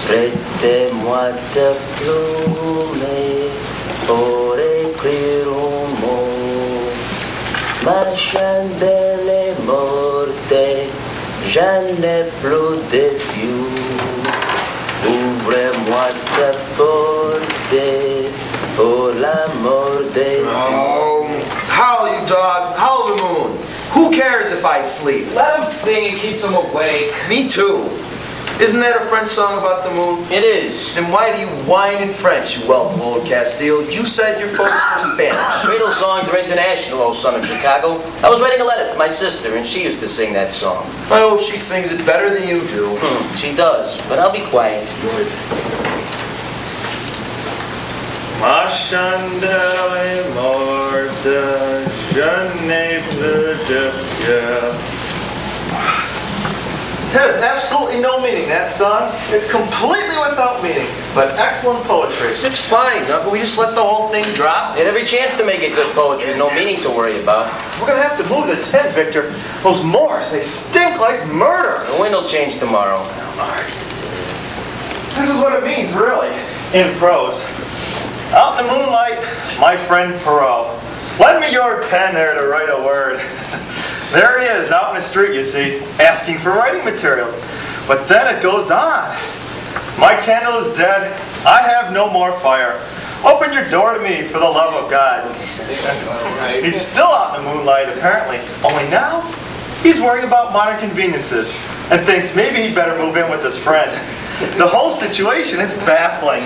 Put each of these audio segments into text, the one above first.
Prêtez-moi ta plume pour écrire un mot. Ma chandelle est morte, je n'ai plus de pieux. Ouvrez-moi ta porte pour l'amour de Dieu. Oh, howl, you dog. Howl the moon. Who cares if I sleep? Let him sing, it keeps him awake. Me too. Isn't that a French song about the moon? It is. Then why do you whine in French, you welcome old Castile? You said your folks were Spanish. Cradle songs are international, old son of Chicago. I was writing a letter to my sister, and she used to sing that song. I hope she sings it better than you do. She does, but I'll be quiet. Good. Ma chandelle est morte, je n'ai plus de pieux. It has absolutely no meaning, that song. It's completely without meaning, but excellent poetry. It's fine, but we just let the whole thing drop. They had every chance to make it good poetry, no meaning to worry about. We're going to have to move the tent, Victor. Those Moors, they stink like murder. The wind will change tomorrow. This is what it means, really, in prose. Out in the moonlight, my friend Perot. Lend me your pen there to write a word. There he is, out in the street, you see, asking for writing materials. But then it goes on. My candle is dead. I have no more fire. Open your door to me, for the love of God. He's still out in the moonlight, apparently. Only now, he's worrying about modern conveniences and thinks maybe he'd better move in with his friend. The whole situation is baffling.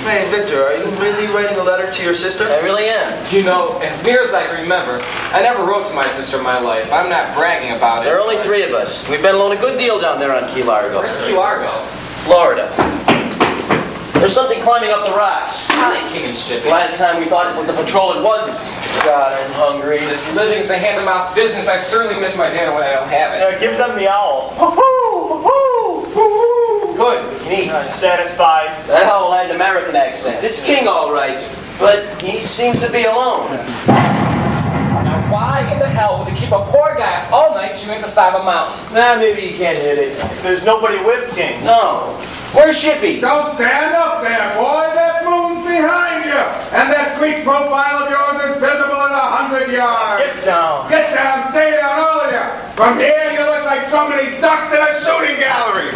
Hey, Victor, are you really writing a letter to your sister? I really am. You know, as near as I can remember, I never wrote to my sister in my life. I'm not bragging about it. There are only three of us. We've been alone a good deal down there on Key Largo. Where's Key Largo? Florida. There's something climbing up the rocks. Hi, King and Shippy. Last time we thought it was the patrol, it wasn't. God, I'm hungry. This living's a hand-to-mouth business. I certainly miss my dinner when I don't have it. Give them the owl. Woohoo! Woohoo! Woohoo! Good, we can eat. Satisfied. That owl had an American accent. It's King, all right, but he seems to be alone. Now, why in the hell would they keep a poor guy all night shooting at the side of a mountain? Nah, maybe he can't hit it. There's nobody with King. No. Where's Shippy? Don't stand up there, boy. That moon's behind you. And that Greek profile of yours is visible at 100 yards. Get down. Get down. Stay down, all of you. From here, you look like so many ducks in a shooting gallery.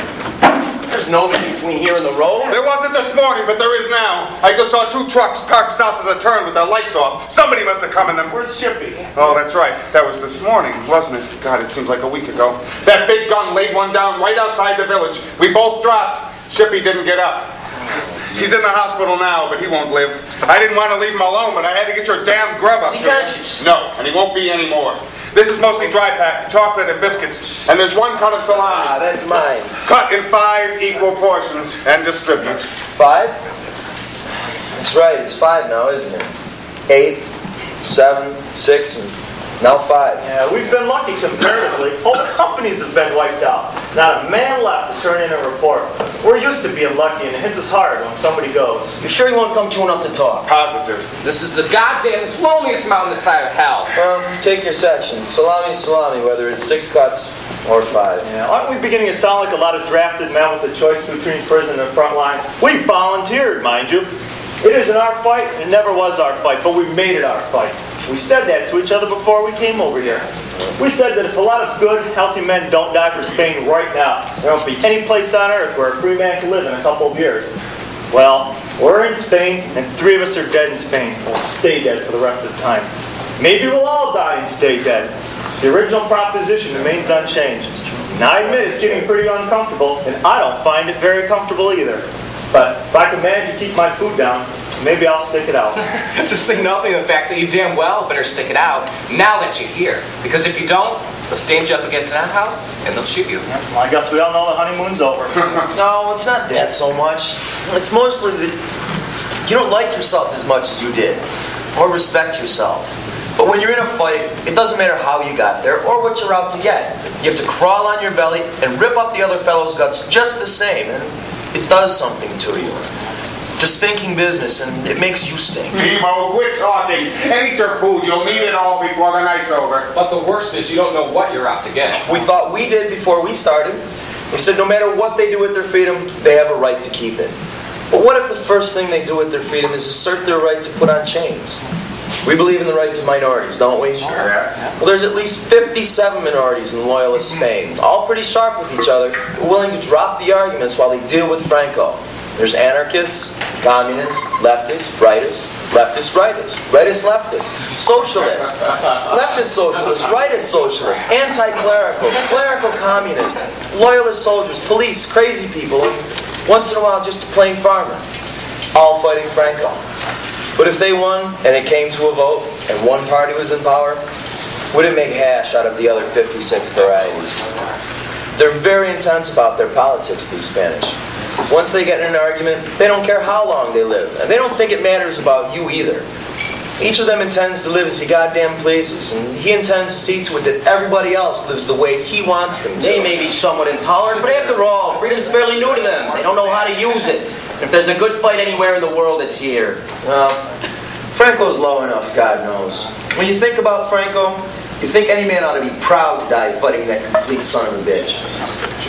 There's nobody between here and the road. There wasn't this morning, but there is now. I just saw two trucks parked south of the turn with their lights off. Somebody must have come in them. Where's Shippy? Oh, that's right. That was this morning, wasn't it? God, it seems like a week ago. That big gun laid one down right outside the village. We both dropped. Shippy didn't get up. He's in the hospital now, but he won't live. I didn't want to leave him alone, but I had to get your damn grub up. Is he conscious? No, and he won't be anymore. This is mostly dry pack, chocolate and biscuits, and there's one cut of salami. Ah, that's mine. Cut in 5 equal portions and distribute. 5? That's right, it's 5 now, isn't it? 8, 7, 6, and Now 5. Yeah, we've been lucky comparatively. Whole companies have been wiped out. Not a man left to turn in a report. We're used to being lucky, and it hits us hard when somebody goes. You sure he won't come chewing up to talk? Positive. This is the goddamnest, loneliest mountain this side of hell. Well, take your section. Salami, salami, whether it's 6 cuts or 5. Yeah, aren't we beginning to sound like a lot of drafted men with the choice between prison and front line? We volunteered, mind you. It isn't our fight. It never was our fight, but we made it our fight. We said that to each other before we came over here. We said that if a lot of good, healthy men don't die for Spain right now, there won't be any place on earth where a free man can live in a couple of years. Well, we're in Spain, and 3 of us are dead in Spain. We'll stay dead for the rest of the time. Maybe we'll all die and stay dead. The original proposition remains unchanged. Now, I admit it's getting pretty uncomfortable, and I don't find it very comfortable either. But if I can manage to keep my food down, maybe I'll stick it out. To say nothing of the fact that you damn well better stick it out now that you're here. Because if you don't, they'll stand you up against an outhouse and they'll shoot you. Well, I guess we all know the honeymoon's over. No, it's not that so much. It's mostly that you don't like yourself as much as you did, or respect yourself. But when you're in a fight, it doesn't matter how you got there or what you're out to get. You have to crawl on your belly and rip up the other fellow's guts just the same. And it does something to you. It's a stinking business, and it makes you stink. Emo, quit talking. And eat your food. You'll need it all before the night's over. But the worst is you don't know what you're out to get. We thought we did before we started. We said no matter what they do with their freedom, they have a right to keep it. But what if the first thing they do with their freedom is assert their right to put on chains? We believe in the rights of minorities, don't we? Sure. Yeah. Well, there's at least 57 minorities in loyalist Spain, all pretty sharp with each other, willing to drop the arguments while they deal with Franco. There's anarchists, communists, leftists, rightists, leftist rightists, rightist leftists, socialists, leftist socialists, rightist socialists, anti-clericals, clerical communists, loyalist soldiers, police, crazy people, and once in a while just a plain farmer, all fighting Franco. But if they won, and it came to a vote, and one party was in power, would it make hash out of the other 56 varieties? They're very intense about their politics, these Spanish. Once they get in an argument, they don't care how long they live, and they don't think it matters about you either. Each of them intends to live as he goddamn pleases, and he intends to see to it that everybody else lives the way he wants them to. They may be somewhat intolerant, but after all, freedom's fairly new to them. They don't know how to use it. If there's a good fight anywhere in the world, it's here. Well, Franco's low enough, God knows. When you think about Franco, you think any man ought to be proud to die fighting that complete son of a bitch.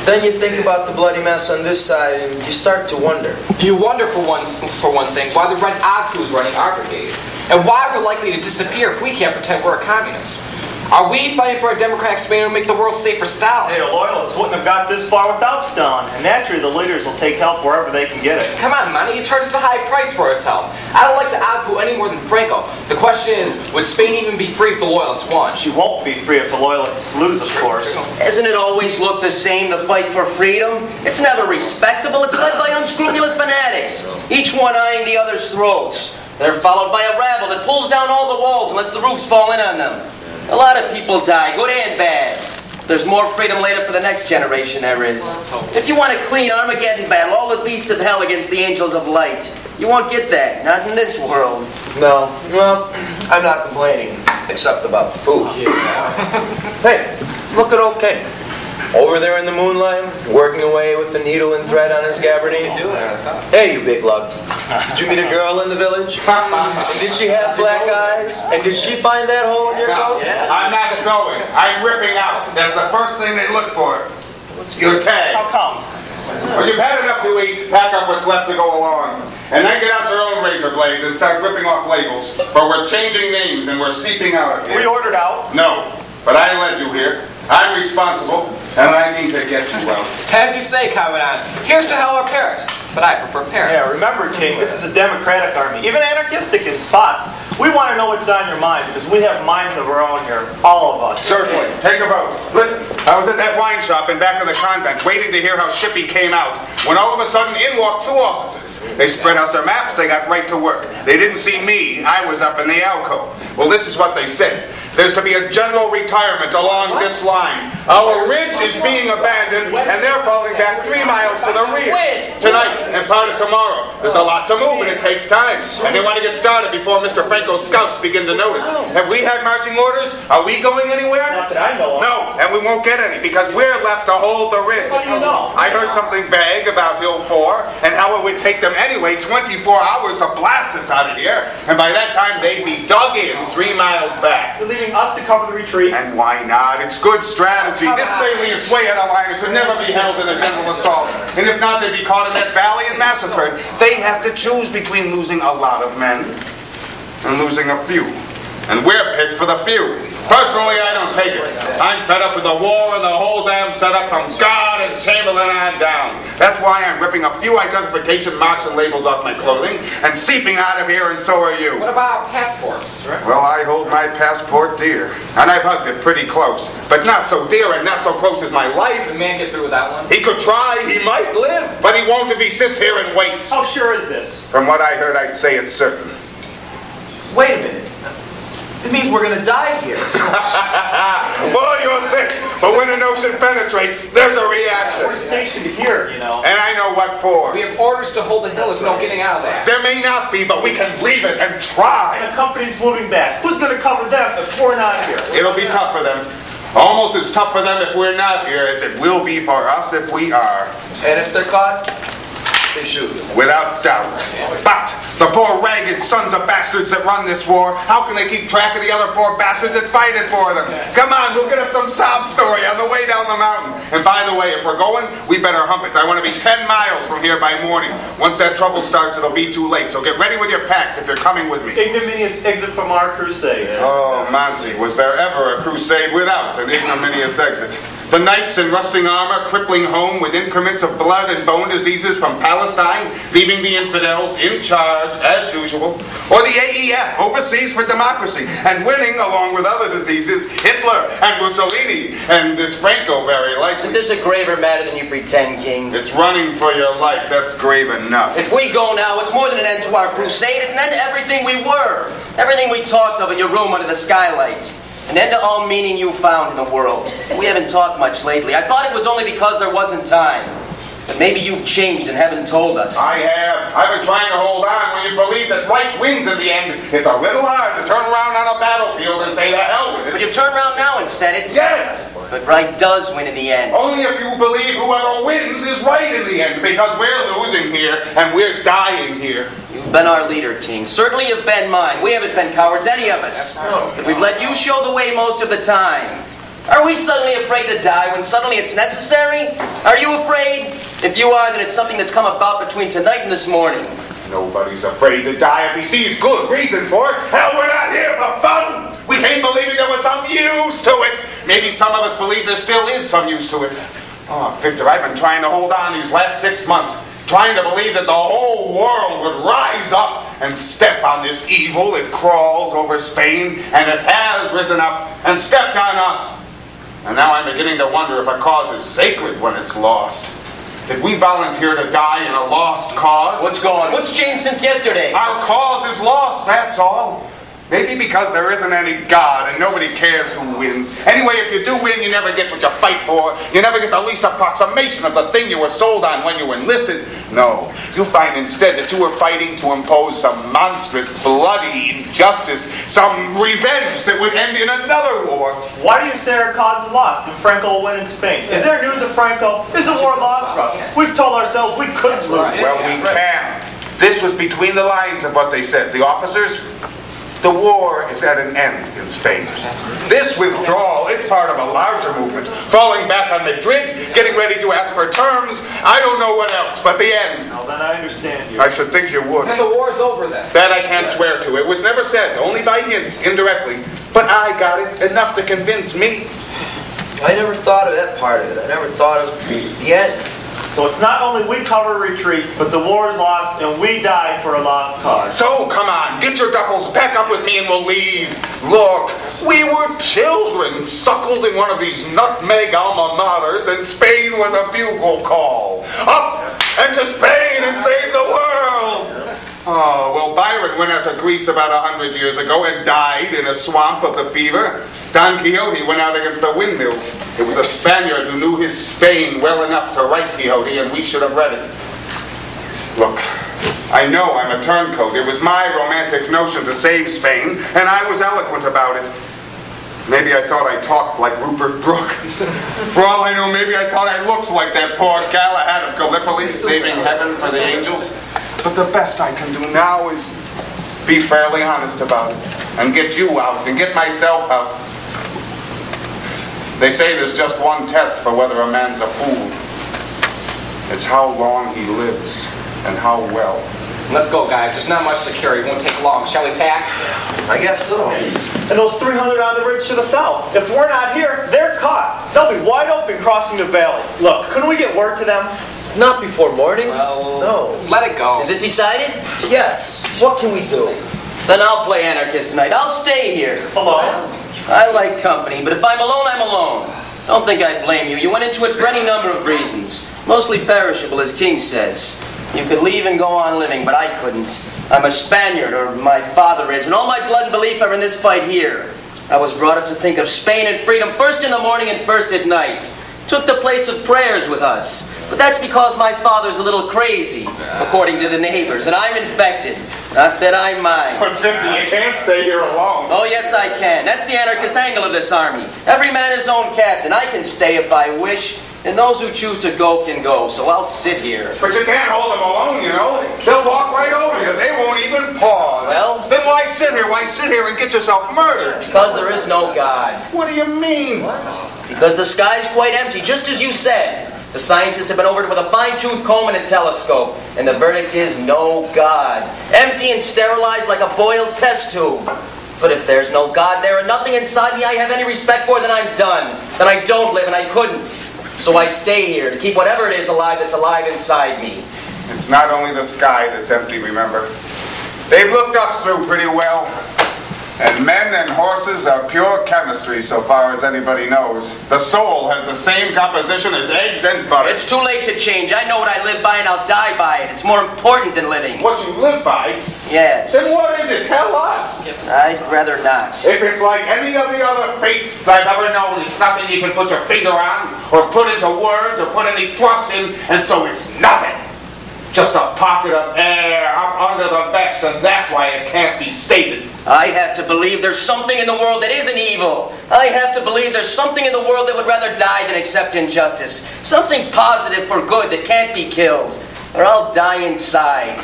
Then you think about the bloody mess on this side, and you start to wonder. You wonder, for one thing, why the Red Act is running our brigade. And why we're likely to disappear if we can't pretend we're a communist. Are we fighting for a democratic Spain to make the world safe for Stalin? Hey, the loyalists wouldn't have got this far without Stalin, and naturally the leaders will take help wherever they can get it. Come on, Manny, he charges a high price for his help. I don't like the ALCU any more than Franco. The question is, would Spain even be free if the loyalists won? She won't be free if the loyalists lose, of course. Hasn't it always looked the same, the fight for freedom? It's never respectable. It's led by unscrupulous fanatics, each one eyeing the other's throats. They're followed by a rabble that pulls down all the walls and lets the roofs fall in on them. A lot of people die, good and bad. There's more freedom later for the next generation, there is. If you want a clean Armageddon battle, all the beasts of hell against the angels of light, you won't get that, not in this world. No, well, I'm not complaining, except about the food. Hey, look at old King. Over there in the moonlight, working away with the needle and thread on his gabardine. Hey, you big lug. Did you meet a girl in the village? And did she have black eyes? And did she find that hole in your coat? I'm not sewing. I'm ripping out. That's the first thing they look for. Your tags. How come? When you've had enough to eat, pack up what's left to go along. And then get out your own razor blades and start ripping off labels. For we're changing names and we're seeping out of here. We ordered out. No, but I led you here. I'm responsible, and I need to get you out. As you say, Commandant, here's to hell or Paris. But I prefer Paris. Yeah, remember, King, this is a democratic army, even anarchistic in spots. We want to know what's on your mind, because we have minds of our own here, all of us. Certainly. Take a vote. Listen, I was at that wine shop in back of the convent, waiting to hear how Shippy came out, when all of a sudden in walked 2 officers. They spread out their maps, they got right to work. They didn't see me, I was up in the alcove. Well, this is what they said. There's to be a general retirement along this line. Our ridge is being abandoned, and they're falling back 3 miles to the rear. Tonight and part of tomorrow. There's a lot to move, and it takes time. And they want to get started before Mr. Franco's scouts begin to notice. Have we had marching orders? Are we going anywhere? Not that I know of. No, and we won't get any, because we're left to hold the ridge. How do you know? I heard something vague about Hill 4, and how it would take them anyway 24 hours to blast us out of here. And by that time, they'd be dug in 3 miles back. You're leaving us to cover the retreat. And why not? It's good strategy. This salient way out of line could never be held in a general assault. And if not, they'd be caught in that valley and massacred. They have to choose between losing a lot of men and losing a few. And we're picked for the few. Personally, I don't take it. I'm fed up with the war and the whole damn setup from God and Chamberlain on down. That's why I'm ripping a few identification marks and labels off my clothing and seeping out of here, and so are you. What about passports? Well, I hold my passport dear, and I've hugged it pretty close. But not so dear and not so close as my life. Can the man get through with that one? He could try, he might live, but he won't if he sits here and waits. How sure is this? From what I heard, I'd say it's certain. Wait a minute. It means we're gonna die here. Boy, you're thick, but when the notion penetrates, there's a reaction. We're stationed here, you know. And I know what for. We have orders to hold the hill. There's no getting out of that. There may not be, but we can leave it and try. The company's moving back. Who's going to cover them if we're not here? It'll be tough for them. Almost as tough for them if we're not here as it will be for us if we are. And if they're caught, they shoot them. Without doubt. But the poor ragged sons of bastards that run this war, how can they keep track of the other poor bastards that fight it for them? Come on, we'll get up some sob story on the way down the mountain. And by the way, if we're going, we better hump it. I want to be 10 miles from here by morning. Once that trouble starts, it'll be too late. So get ready with your packs if you're coming with me. Ignominious exit from our crusade. Oh, Monty, was there ever a crusade without an ignominious exit? The knights in rusting armor crippling home with increments of blood and bone diseases from Palestine, leaving the infidels in charge, as usual. Or the AEF, overseas for democracy, and winning, along with other diseases, Hitler and Mussolini, and this Franco very likely. There's a graver matter than you pretend, King. It's running for your life, that's grave enough. If we go now, it's more than an end to our crusade. It's an end to everything we were. Everything we talked of in your room under the skylight. An end to all meaning you found in the world. We haven't talked much lately. I thought it was only because there wasn't time. But maybe you've changed and haven't told us. I have. I've been trying to hold on when you believe that right wins in the end. It's a little hard to turn around on a battlefield and say the hell with it. But you turned around now and said it. Yes! But right does win in the end. Only if you believe whoever wins is right in the end, because we're losing here and we're dying here. You've been our leader, King. Certainly you've been mine. We haven't been cowards, any of us. But we've let you show the way most of the time. Are we suddenly afraid to die when suddenly it's necessary? Are you afraid? If you are, then it's something that's come about between tonight and this morning. Nobody's afraid to die if he sees good reason for it. Hell, we're not here for fun. We came believing there was some use to it. Maybe some of us believe there still is some use to it. Oh, Victor, I've been trying to hold on these last 6 months, trying to believe that the whole world would rise up and step on this evil that crawls over Spain, and it has risen up and stepped on us. And now I'm beginning to wonder if a cause is sacred when it's lost. Did we volunteer to die in a lost cause? What's going on? What's changed since yesterday? Our cause is lost, that's all. Maybe because there isn't any God and nobody cares who wins. Anyway, if you do win, you never get what you fight for. You never get the least approximation of the thing you were sold on when you enlisted. No, you find instead that you were fighting to impose some monstrous, bloody injustice, some revenge that would end in another war. Why do you say our cause is lost and Franco will win in Spain? Is there news of Franco? Is the war lost for us? We've told ourselves we couldn't lose. Well, we can. This was between the lines of what they said. The officers... The war is at an end in Spain. This withdrawal, it's part of a larger movement. Falling back on Madrid, getting ready to ask for terms, I don't know what else, but the end. Now then I understand you. I should think you would. And the war's over then. That I can't swear to. It was never said, only by hints, indirectly. But I got it, enough to convince me. I never thought of that part of it. I never thought of the end. So it's not only we cover retreat, but the war is lost and we die for a lost cause. So, come on, get your duffels, back up with me and we'll leave. Look, we were children, suckled in one of these nutmeg alma maters, and Spain was a bugle call. Up and to Spain and save the world! Oh, well, Byron went out to Greece about 100 years ago and died in a swamp of the fever. Don Quixote went out against the windmills. It was a Spaniard who knew his Spain well enough to write Quixote, and we should have read it. Look, I know I'm a turncoat. It was my romantic notion to save Spain, and I was eloquent about it. Maybe I thought I talked like Rupert Brooke. For all I know, maybe I thought I looked like that poor Galahad of Gallipoli saving heaven for the angels. But the best I can do now is be fairly honest about it and get you out and get myself out. They say there's just one test for whether a man's a fool. It's how long he lives and how well. Let's go, guys. There's not much to carry. It won't take long. Shall we pack? I guess so. And those 300 on the ridge to the south. If we're not here, they're caught. They'll be wide open crossing the valley. Look, couldn't we get word to them? Not before morning. Well, no. Let it go. Is it decided? Yes. What can we do? Then I'll play anarchist tonight. I'll stay here. Alone? I like company, but if I'm alone, I'm alone. Don't think I blame you. You went into it for any number of reasons. Mostly perishable, as King says. You could leave and go on living, but I couldn't. I'm a Spaniard, or my father is, and all my blood and belief are in this fight here. I was brought up to think of Spain and freedom first in the morning and first at night. Took the place of prayers with us. But that's because my father's a little crazy, according to the neighbors, and I'm infected. Not that I mind. But simply, you can't stay here alone. Oh, yes, I can. That's the anarchist angle of this army. Every man his own captain. I can stay if I wish, and those who choose to go can go, so I'll sit here. But you can't hold them alone, you know. They'll walk right over you. They won't even pause. Well? Then why sit here? Why sit here and get yourself murdered? Because there is no God. What do you mean? Because the sky's quite empty, just as you said. The scientists have been over it with a fine-tooth comb and a telescope, and the verdict is no God. Empty and sterilized like a boiled test tube. But if there's no God there and nothing inside me I have any respect for, then I'm done. Then I don't live, and I couldn't. So I stay here to keep whatever it is alive that's alive inside me. It's not only the sky that's empty, remember. They've looked us through pretty well. And men and horses are pure chemistry so far as anybody knows. The soul has the same composition as eggs and butter. It's too late to change. I know what I live by and I'll die by it. It's more important than living. What you live by? Yes. Then what is it? Tell us. I'd rather not. If it's like any of the other faiths I've ever known, it's nothing you can put your finger on, or put into words, or put any trust in, and so it's nothing. Just a pocket of air up under the vest, and that's why it can't be stated. I have to believe there's something in the world that isn't evil. I have to believe there's something in the world that would rather die than accept injustice. Something positive for good that can't be killed, or I'll die inside.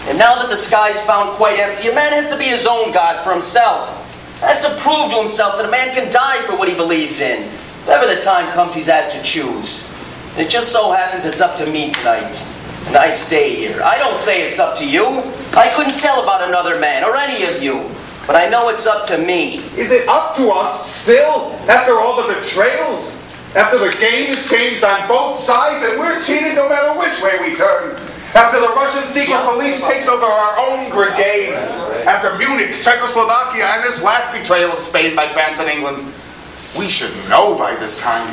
And now that the sky's found quite empty, a man has to be his own God for himself. Has to prove to himself that a man can die for what he believes in. Whenever the time comes, he's asked to choose. And it just so happens it's up to me tonight. And I stay here. I don't say it's up to you. I couldn't tell about another man or any of you. But I know it's up to me. Is it up to us still, after all the betrayals? After the game is changed on both sides and we're cheated no matter which way we turn? After the Russian secret police takes over our own brigade? After Munich, Czechoslovakia, and this last betrayal of Spain by France and England? We should know by this time.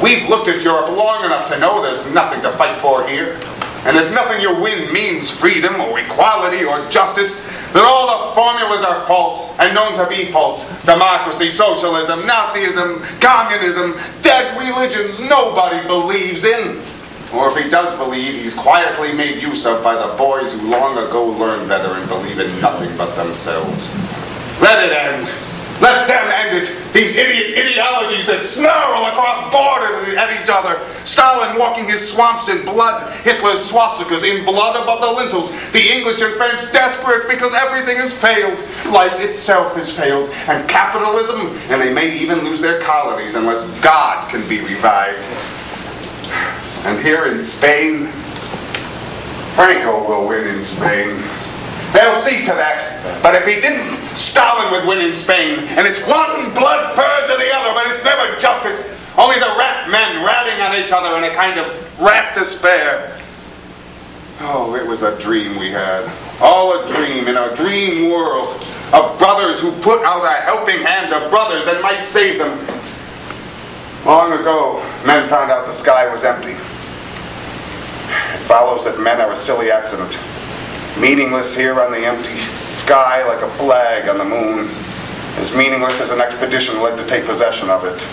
We've looked at Europe long enough to know there's nothing to fight for here. And that nothing you win means freedom or equality or justice. That all the formulas are false and known to be false. Democracy, socialism, Nazism, communism, dead religions nobody believes in. Or if he does believe, he's quietly made use of by the boys who long ago learned better and believe in nothing but themselves. Let it end. Let them end it. These idiot ideologies that snarl across borders at each other. Stalin walking his swamps in blood. Hitler's swastikas in blood above the lintels. The English and French desperate because everything has failed. Life itself has failed. And capitalism, and they may even lose their colonies unless God can be revived. And here in Spain, Franco will win in Spain. They'll see to that. But if he didn't, Stalin would win in Spain. And it's one blood purge or the other, but it's never justice. Only the rat men ratting on each other in a kind of rat despair. Oh, it was a dream we had. All a dream in a dream world of brothers who put out a helping hand to brothers and might save them. Long ago, men found out the sky was empty. It follows that men are a silly accident. Meaningless here on the empty sky like a flag on the moon. As meaningless as an expedition led to take possession of it.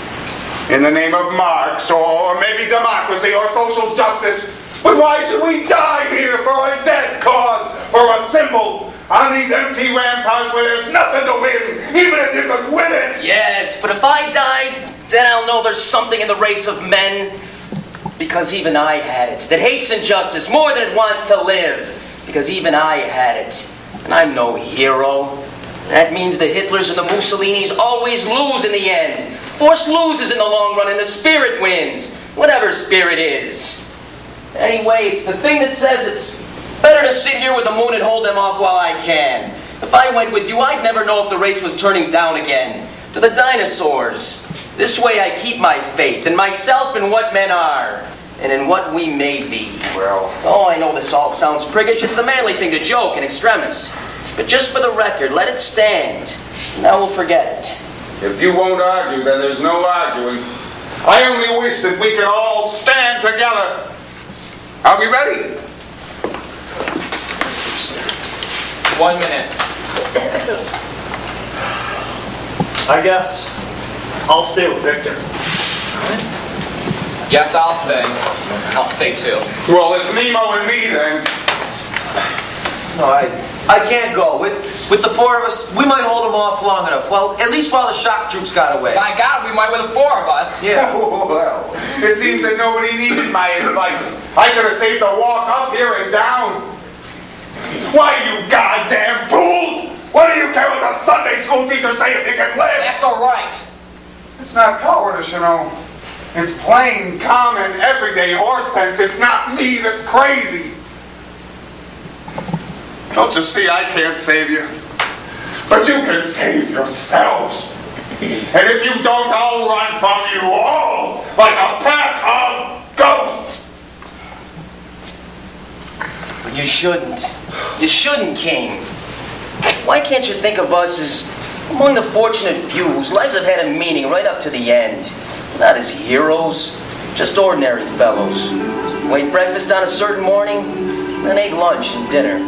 In the name of Marx, or maybe democracy, or social justice. But why should we die here for a dead cause, for a symbol, on these empty ramparts where there's nothing to win, even if you could win it? Yes, but if I die, then I'll know there's something in the race of men. Because even I had it, that hates injustice more than it wants to live. Because even I had it, and I'm no hero. That means the Hitlers and the Mussolinis always lose in the end. Force loses in the long run, and the spirit wins. Whatever spirit is. Anyway, it's the thing that says it's better to sit here with the moon and hold them off while I can. If I went with you, I'd never know if the race was turning down again. To the dinosaurs. This way I keep my faith in myself and what men are. And in what we may be. Well... Oh, I know this all sounds priggish. It's the manly thing to joke in extremis. But just for the record, let it stand. Now we'll forget it. If you won't argue, then there's no arguing. I only wish that we could all stand together. Are we ready? 1 minute. I guess I'll stay with Victor. Yes, I'll stay. I'll stay too. Well, it's Nemo and me then. No, I can't go. With the four of us, we might hold them off long enough. Well, at least while the shock troops got away. By God, we might with the four of us. Yeah. Well, it seems that nobody needed my advice. I could have saved a walk up here and down. Why, you goddamn fools! What do you care what the Sunday school teachers say if you can live? That's all right. It's not cowardice, you know. It's plain, common, everyday horse sense. It's not me that's crazy. Don't you see I can't save you? But you can save yourselves. And if you don't, I'll run from you all like a pack of ghosts. But you shouldn't. You shouldn't, King. Why can't you think of us as among the fortunate few whose lives have had a meaning right up to the end? Not as heroes, just ordinary fellows. Who ate breakfast on a certain morning, then ate lunch and dinner.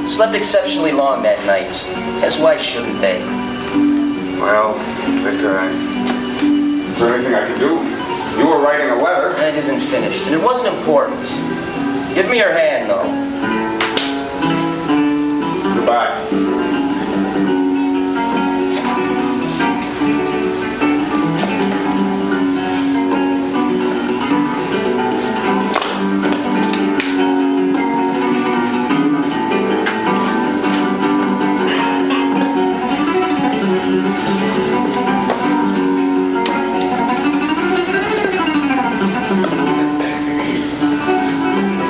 Slept exceptionally long that night. As why shouldn't they? Well, Victor, is there anything I can do? You were writing a letter. That isn't finished, and it wasn't important. Give me your hand, though. Goodbye.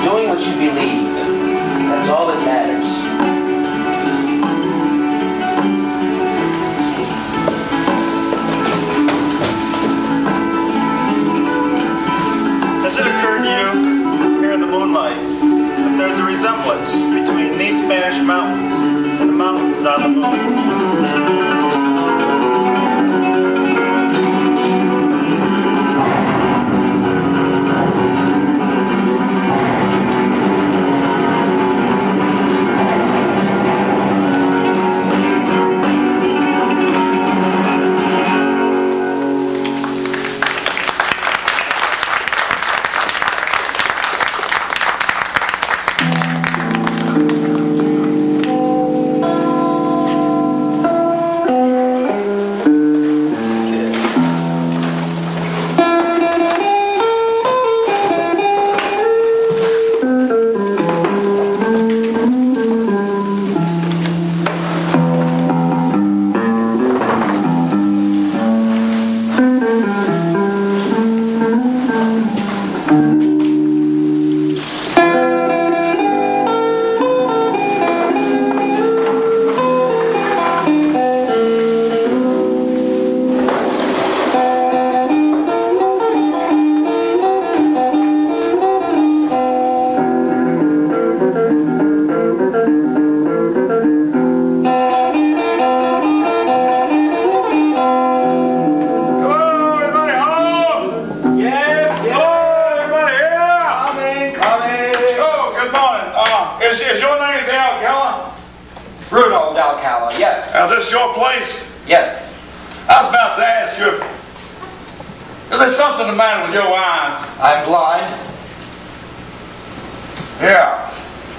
Doing what you believe. That's all that matters. Now, this your place? Yes. I was about to ask you, is there something the matter with your eye? I'm blind. Yeah.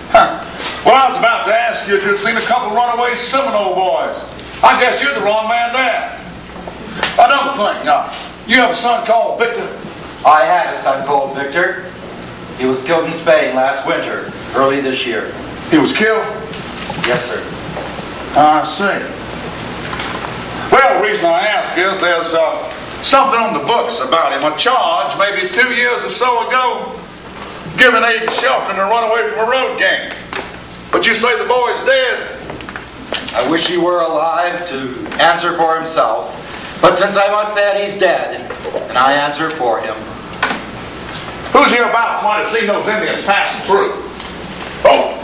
Huh. Well, I was about to ask you if you'd seen a couple runaway Seminole boys. I guess you're the wrong man there. Another thing, you have a son called Victor? I had a son called Victor. He was killed in Spain last winter, early this year. He was killed? Yes, sir. I see. Well, the reason I ask is there's something on the books about him, a charge maybe 2 years or so ago, giving aid and shelter and a runaway from a road gang. But you say the boy's dead. I wish he were alive to answer for himself. But since I must say he's dead, and I answer for him. Who's hereabouts might have seen those Indians passing through? Oh,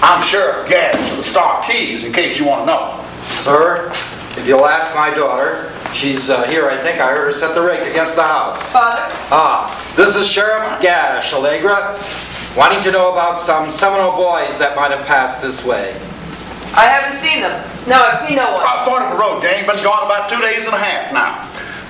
I'm Sheriff Gash of the Star Keys, in case you want to know. Sir, if you'll ask my daughter, she's here, I think. I heard her set the rake against the house. Father? This is Sheriff Gash, Allegra, wanting to know about some Seminole boys that might have passed this way. I haven't seen them. No, I've seen no one. Part of the road gang, been gone about 2 days and a half now.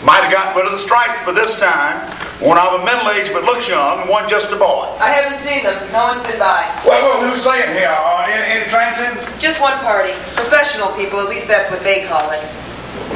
Might have got rid of the stripes, but this time, one of them middle-aged but looks young, and one just a boy. I haven't seen them. No one's been by. Well, who's staying here? Any transit? Just one party. Professional people, at least that's what they call it.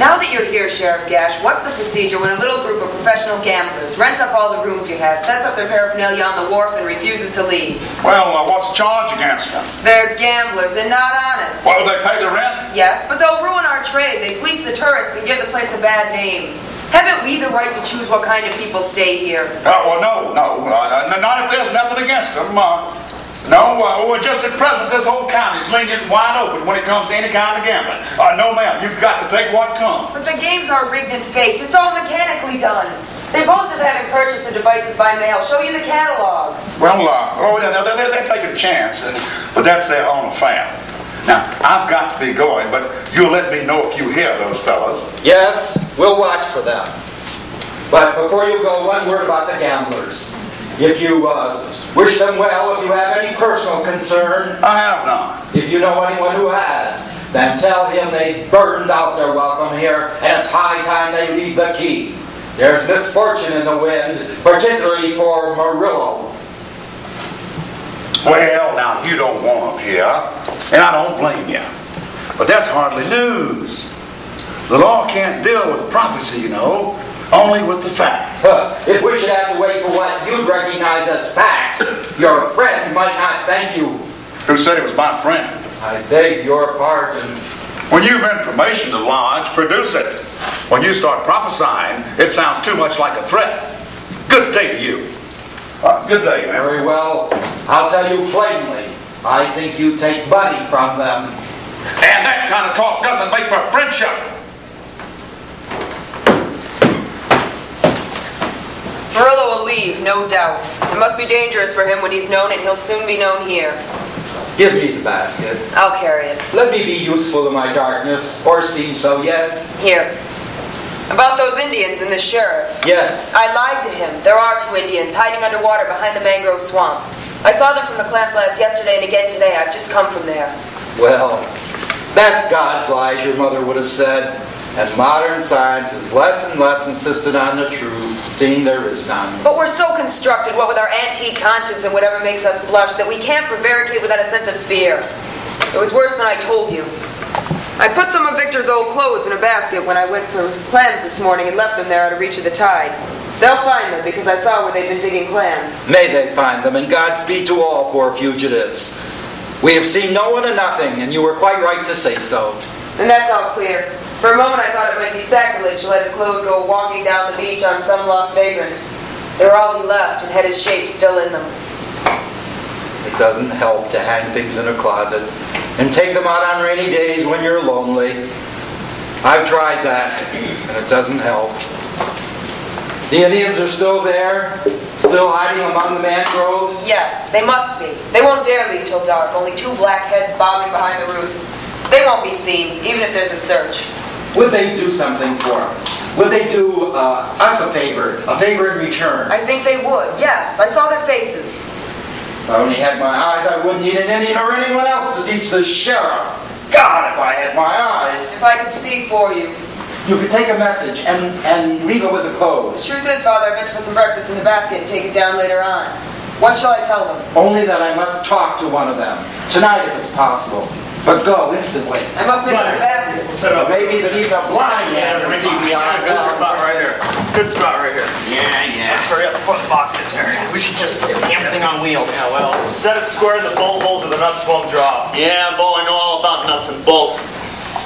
Now that you're here, Sheriff Gash, what's the procedure when a little group of professional gamblers rents up all the rooms you have, sets up their paraphernalia on the wharf, and refuses to leave? Well, what's the charge against them? They're gamblers and not honest. Well, they pay the rent? Yes, but they'll ruin our trade. They fleece the tourists and give the place a bad name. Haven't we the right to choose what kind of people stay here? Well, no. Not if there's nothing against them. Just at present, this whole county's lenient and wide open when it comes to any kind of gambling. No, ma'am, you've got to take what comes. But the games are rigged and faked. It's all mechanically done. They boast of having purchased the devices by mail. Show you the catalogs. Well, they're taking a chance, but that's their own affair. Now, I've got to be going, but you'll let me know if you hear those fellas. Yes, we'll watch for them. But before you go, one word about the gamblers. If you wish them well, if you have any personal concern. I have none. If you know anyone who has, then tell him they burned out their welcome here, and it's high time they leave the key. There's misfortune in the wind, particularly for Murillo. Well, now, you don't want them here, and I don't blame you. But that's hardly news. The law can't deal with prophecy, you know, only with the facts. If we should have to wait for what you'd recognize as facts, your friend might not thank you. Who said he was my friend? I beg your pardon. When you've information to lodge, produce it. When you start prophesying, it sounds too much like a threat. Good day to you. Good day, man. Very well. I'll tell you plainly. I think you take money from them. And that kind of talk doesn't make for friendship. Murillo will leave, no doubt. It must be dangerous for him when he's known, and he'll soon be known here. Give me the basket. I'll carry it. Let me be useful in my darkness, or seem so, yes? Here. About those Indians and the sheriff. Yes. I lied to him. There are 2 Indians hiding underwater behind the mangrove swamp. I saw them from the clam flats yesterday and again today. I've just come from there. Well, that's God's lies, your mother would have said. And modern science is less and less insistent on the truth, seeing there is none. But we're so constructed, what with our antique conscience and whatever makes us blush, that we can't prevaricate without a sense of fear. It was worse than I told you. I put some of Victor's old clothes in a basket when I went for clams this morning and left them there out of reach of the tide. They'll find them because I saw where they've been digging clams. May they find them, and Godspeed to all poor fugitives. We have seen no one and nothing, and you were quite right to say so. And that's all clear. For a moment I thought it might be sacrilege to let his clothes go walking down the beach on some lost vagrant. They were all he left and had his shape still in them. It doesn't help to hang things in a closet and take them out on rainy days when you're lonely. I've tried that, and it doesn't help. The Indians are still there, still hiding among the mangroves? Yes, they must be. They won't dare leave till dark, only 2 black heads bobbing behind the roots. They won't be seen, even if there's a search. Would they do something for us? Would they do us a favor in return? I think they would, yes. I saw their faces. If I only had my eyes, I wouldn't need an Indian or anyone else to teach the sheriff. God, if I had my eyes. If I could see for you. You could take a message and leave it with the clothes. The truth is, Father, I meant to put some breakfast in the basket and take it down later on. What shall I tell them? Only that I must talk to one of them. Tonight, if it's possible. But go instantly. I must make it in the basket. Maybe that even a blind man can see beyond Good spot right here. Good spot right here. Yeah. Let's hurry up before the box gets there. We should just put the damn thing on wheels. Yeah, well, set it square in the bolt holes or the nuts won't drop. Yeah, Bo, I know all about nuts and bolts.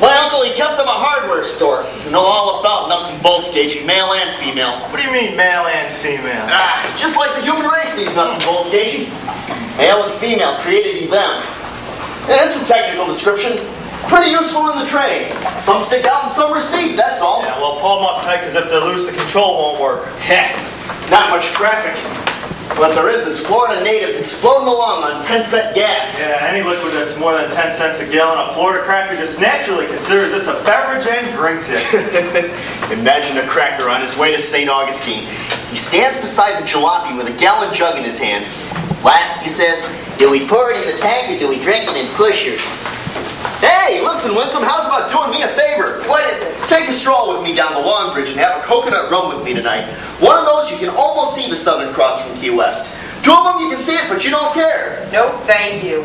My uncle, he kept them a hardware store. I know all about nuts and bolts, Gagey, male and female. What do you mean, male and female? Just like the human race, these nuts and bolts, Gagey. Male and female, created them. It's a technical description. Pretty useful in the trade. Some stick out and some recede, that's all. Yeah, well, pull them up tight, because if they're loose, the control won't work. Not much traffic. What there is Florida natives exploding along on 10-cent gas. Yeah, any liquid that's more than 10 cents a gallon, a Florida cracker just naturally considers it's a beverage and drinks it. Imagine a cracker on his way to St. Augustine. He stands beside the jalopy with a gallon jug in his hand. What? He says, do we pour it in the tank or do we drink it in pushers? Hey, listen, Winsome, how's about doing me a favor? What is it? Take a stroll with me down the Long Bridge and have a coconut rum with me tonight. One of those you can almost see the Southern Cross from Key West. Two of them you can see it, but you don't care. Nope, thank you.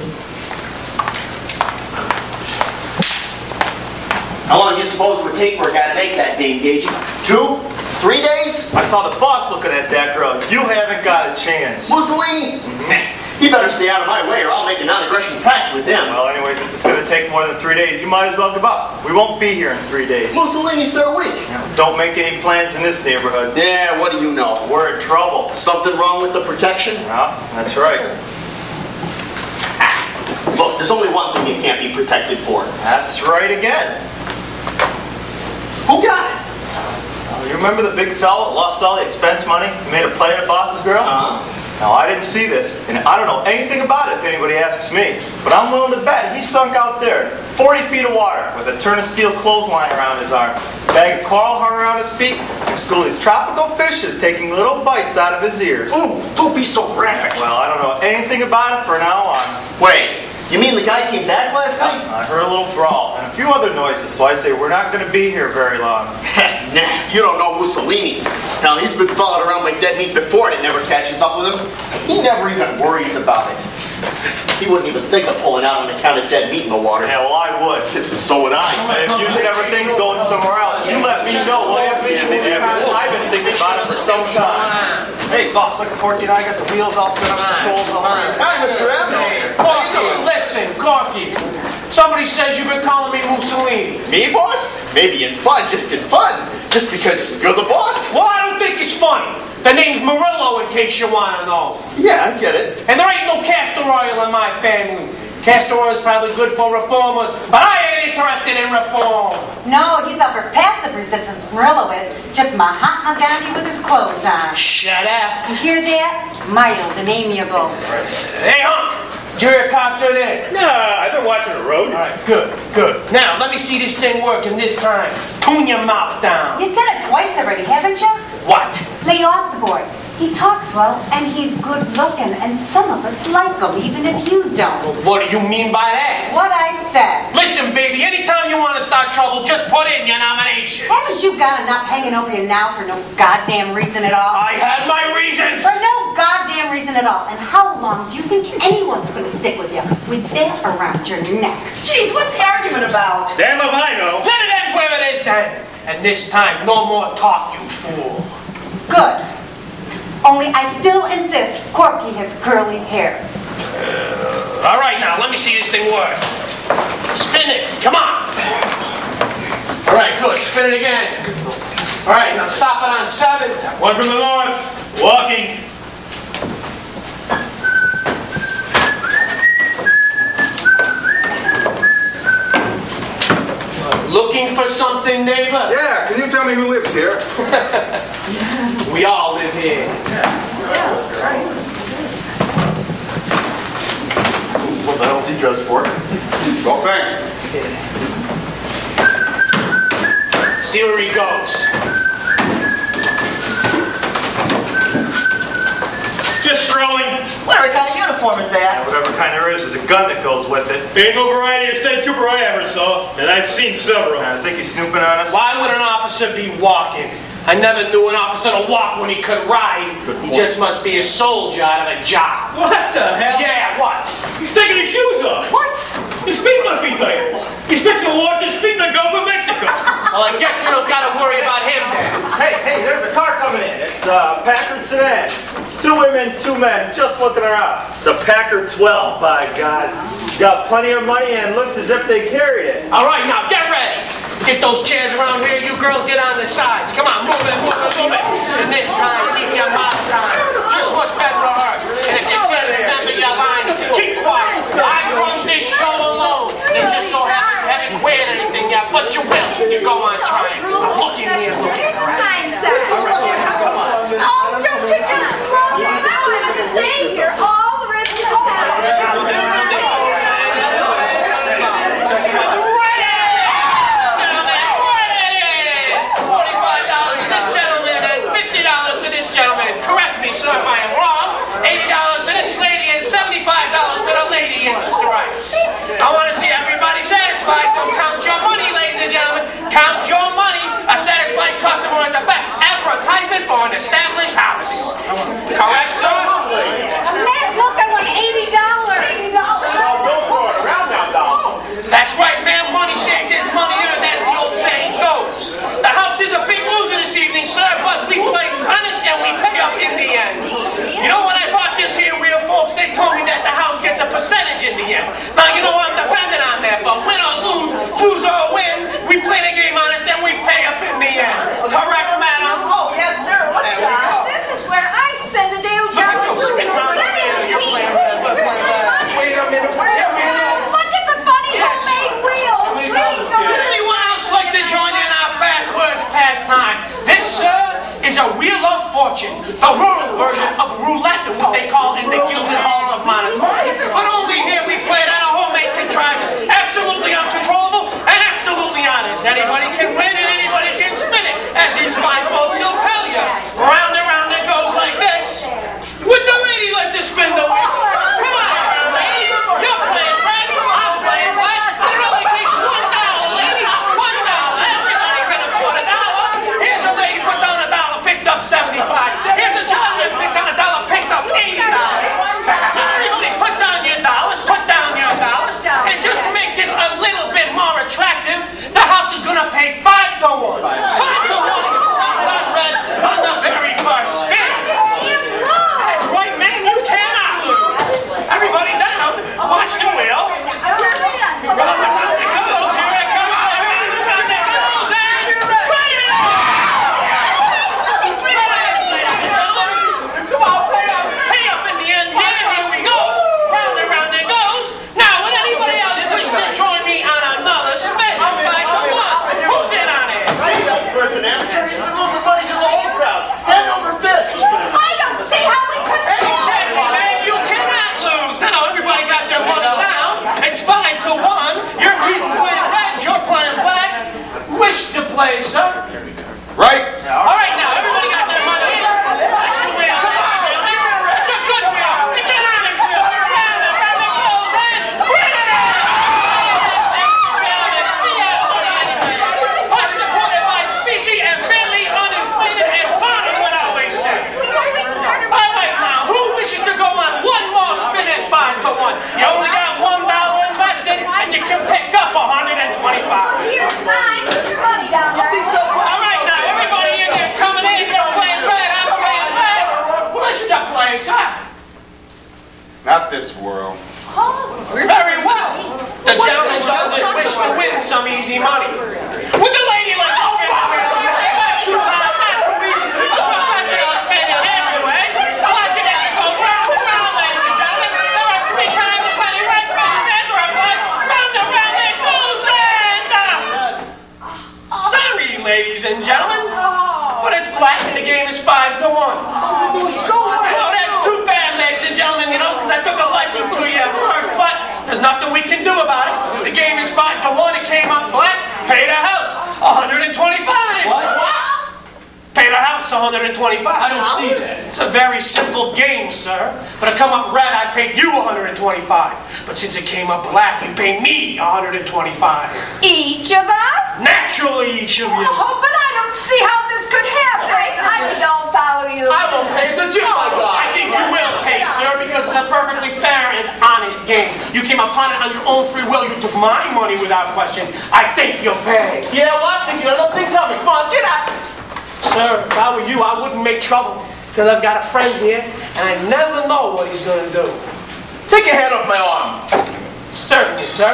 How long do you suppose it would take for a guy to make that Dame Gagey? 2? 3 days? I saw the boss looking at that girl. You haven't got a chance. Mussolini? He better stay out of my way or I'll make a non-aggression pact with him. Well, anyways, if it's going to take more than 3 days, you might as well give up. We won't be here in 3 days. Mussolini's so weak. Don't make any plans in this neighborhood. Yeah, what do you know? We're in trouble. Something wrong with the protection? Yeah, that's right. Look, there's only one thing you can't be protected for. That's right again. Who got it? You remember the big fella that lost all the expense money? He made a play at a boss's girl? Now, I didn't see this, and I don't know anything about it if anybody asks me, but I'm willing to bet he sunk out there 40 feet of water with a turn of steel clothesline around his arm, bag of coral hung around his feet, and schoolie's tropical fishes taking little bites out of his ears. Ooh, don't be so graphic. Well, I don't know anything about it from now on. Wait, you mean the guy came back last night? I heard a little brawl and a few other noises, so I say we're not going to be here very long. Nah, you don't know Mussolini. Now, he's been followed around like dead meat before and it never catches up with him. He never even worries about it. He wouldn't even think of pulling out on account of dead meat in the water. Yeah, well, I would. So would I. And if you should ever think of going somewhere else, you let me know, will you? I've been thinking about it for some time. Hey, boss, look at Porky and I got the wheels all set up, controls all right. Hi, Mr. M. How you doing? Listen, Corky. Somebody says you've been calling me Mussolini. Me, boss? Maybe in fun, just in fun. Just because you're the boss. Well, I don't think it's funny. The name's Murillo, in case you want to know. Yeah, I get it. And there ain't no castor oil in my family. Castor oil is probably good for reformers, but I ain't interested in reform. No, he's up for passive resistance. Murillo is just Mahatma Gandhi with his clothes on. Shut up. You hear that? Mild and amiable. Hey, Hunk. Did you hear a cartoon in? No, I've been watching the road. All right, good. Now, let me see this thing working this time. Tune your mouth down. You said it twice already, haven't you? What? Lay off the board. He talks well, and he's good looking, and some of us like him, even if you don't. What do you mean by that? What I said. Listen, baby, anytime you want to start trouble, just put in your nomination. Haven't you got enough hanging over you now for no goddamn reason at all? I had my reasons. For no goddamn reason at all. And how long do you think anyone's going to stick with you with that around your neck? Jeez, what's the argument about? Damn if I know. Let it end where it is then. And this time, no more talk, you fool. Good. Only I still insist Corky has curly hair. All right, now, let me see this thing work. Spin it. Come on. All right, good. Spin it again. All right, now stop it on 7. One from the north. Walking. Looking for something, neighbor? Yeah, can you tell me who lives here? We all live here. What the hell's he dressed for? Well, thanks. See where he goes. Just throwing. What kind of uniform is that? Whatever kind there is. There's a gun that goes with it. Ain't no variety of state trooper I ever saw, and I've seen several. I think he's snooping on us. Why would an officer be walking? I never knew an officer to walk when he could ride. He just must be a soldier out of a job. What the hell? Yeah, what? He's taking his shoes off. What? His feet must be tired. He's fixing to wash his feet and go for Mexico. Well, I guess we don't gotta worry about him then. Hey, there's a car coming in. It's a Packard sedan. 2 women, 2 men, just looking her out. It's a Packard 12, by God. Got plenty of money and looks as if they carried it. All right, now get ready. Get those chairs around here. You girls get on the sides. Come on, move it. And this time, keep your mouth down. Just what's better to her. And if you can't remember your lines, keep quiet. I run this show alone. It just so happens you haven't quit anything yet, but you will. You go on trying. Look in here, look in here. Oh, don't you just throw them out? I'm going to stay here all the rest of the time. Correct me, sir, if I am wrong. $80 to this lady and $75 to the lady in stripes. I want to see everybody satisfied, so count your money, ladies and gentlemen. Count your money. A satisfied customer is the best advertisement for an established house. Correct, sir? Man, look, I want $80. That's right, ma'am. Money saved is money earned, as the old saying goes. The house is a big loser this evening, sir, but we play honest and we pay up in the end. You know, when I bought this here wheel, folks, they told me that the house gets a percentage in the end. Now, you know, I'm dependent on that, but win or lose or win, we play the game honest and we pay up in the end. Correct, madam? Oh, yes, sir. What a job. This is where I spend the day with John. Wait a minute. Look at the funny homemade wheel. Please don't. Anyone else like to join in our backwards pastime? This, sir, is a Wheel of Fortune, a rural version of roulette, what they call in the gilded halls of Monaco. But only here we play it on a homemade contrivance, absolutely uncontrollable and absolutely honest. Anybody can win and anybody can spin it, as these fine folks will tell you. Round and round it goes like this. Would the lady like to spin the wheel? Come on, lady. You're playing red, I'm playing white. It only takes $1, lady. $1. Everybody can afford $1. Here's a lady put down $1, picked up 75. Here's a gentleman picked down $1, picked up $80. Everybody put down your dollars, put down your dollars. And just to make this a little bit more attractive, the house is gonna pay 5 to 1. 5 to 1. It's on red on the very first spin. That's right, man, you cannot lose. Everybody down, watch the wheel. Round and round it goes, here it comes. Round it goes, and right it is. Come on, pay up in the end. Here we go. Round and round it goes. Now, would anybody else wish to join me on another spin? 5 to 1. Who's in on it? Experts and amateurs, they're losing money to the whole crowd. Hand over fist. I don't see how we could Exactly, man. You cannot lose. Now, everybody got their money down. It's 5 to 1. You're playing red. You're playing black. Wish to play, sir? Right? All right, now, everybody got their money in. Watch the wheel. It's a good wheel. It's an honest wheel. Round and round it goes, and right it is. I'm supported by specie and barely uninflated, as Barney would always say. All right, now, who wishes to go on one more spin at 5 to 1? You only got $1 invested, and you can pick up 125. Here's mine. Put your money down there. All right, now, everybody in there's coming in. You're playing red. I'm playing black. Wish to play, sir? Not this world. Very well. The gentleman does wish to win some easy money. Would the lady like to spin the wheel? Not too easy. I'll spin it anyway. Watch it as it goes round and round, ladies and gentlemen. There are 3 times as many red spots as there are black. Round and round it goes, and sorry, ladies and gentlemen, but it's black and the game is 5 to 1. Oh, that's too bad, ladies and gentlemen, you know, because I took a liking to you at first, but there's nothing we can do about it. The game is 5 to 1. It came up black. Pay the house. 125. What? Pay the house. costs 125. I don't see that. It's a very simple game, sir. But it come up red, I paid you 125. But since it came up black, you pay me 125. Each of us? Naturally, each of you. Oh, but I don't see how this could happen. I don't follow you. I won't pay the Jew, my God. I think you will pay, sir, because it's a perfectly fair and honest game. You came upon it on your own free will. You took my money without question. I think you'll pay. Yeah, well, I think you got nothing coming. Come on, get out. Sir, if I were you, I wouldn't make trouble. Because I've got a friend here, and I never know what he's going to do. Take your hand off my arm. Certainly, sir.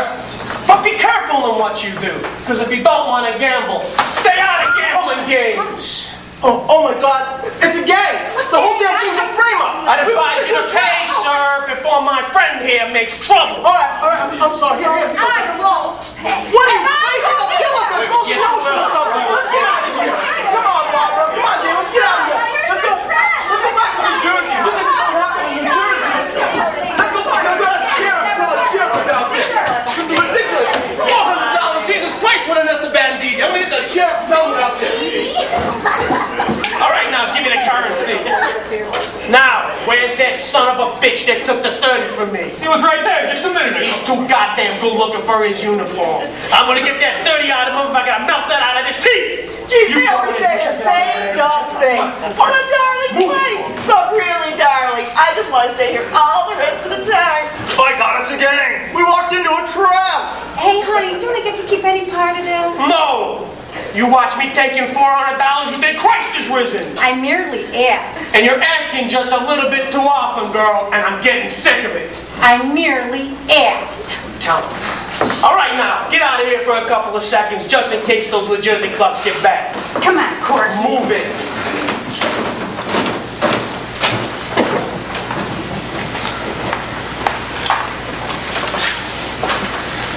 But be careful in what you do. Because if you don't want to gamble, stay out of gambling games. Oh my God, it's a game. The whole damn thing's a frame-up. I'd advise you to pay, sir, before my friend here makes trouble. All right, I'm sorry. Here. I won't pay. What are you afraid of? Kill us or throw some lotion or something. Let's get out of here. Come on, Barbara. Come on, dear. Let's get out of here. Let's go back to New Jersey. Look at this what happened in New Jersey. Let's go back. I've got a sheriff about this. This is ridiculous. $400. Jesus Christ, what an Esteban-D. I'm going to get the sheriff to tell him about this. All right, now, give me the currency. Now, where's that son of a bitch that took the 30 from me? He was right there just a minute ago. He's too goddamn good looking for his uniform. I'm gonna get that 30 out of him if I gotta melt that out of his teeth. Geez, we always say the same dumb thing. Oh, no, darling, please. But really, darling, I just want to stay here all the rest of the time. My God, it's a gang. We walked into a trap. Hey, honey, don't I get to keep any part of this? No! You watch me taking $400, you think Christ is risen. I merely asked. And you're asking just a little bit too often, girl, and I'm getting sick of it. I merely asked. Tell me. All right, now, get out of here for a couple of seconds, just in case those New Jersey clubs get back. Come on, Corky. Move it.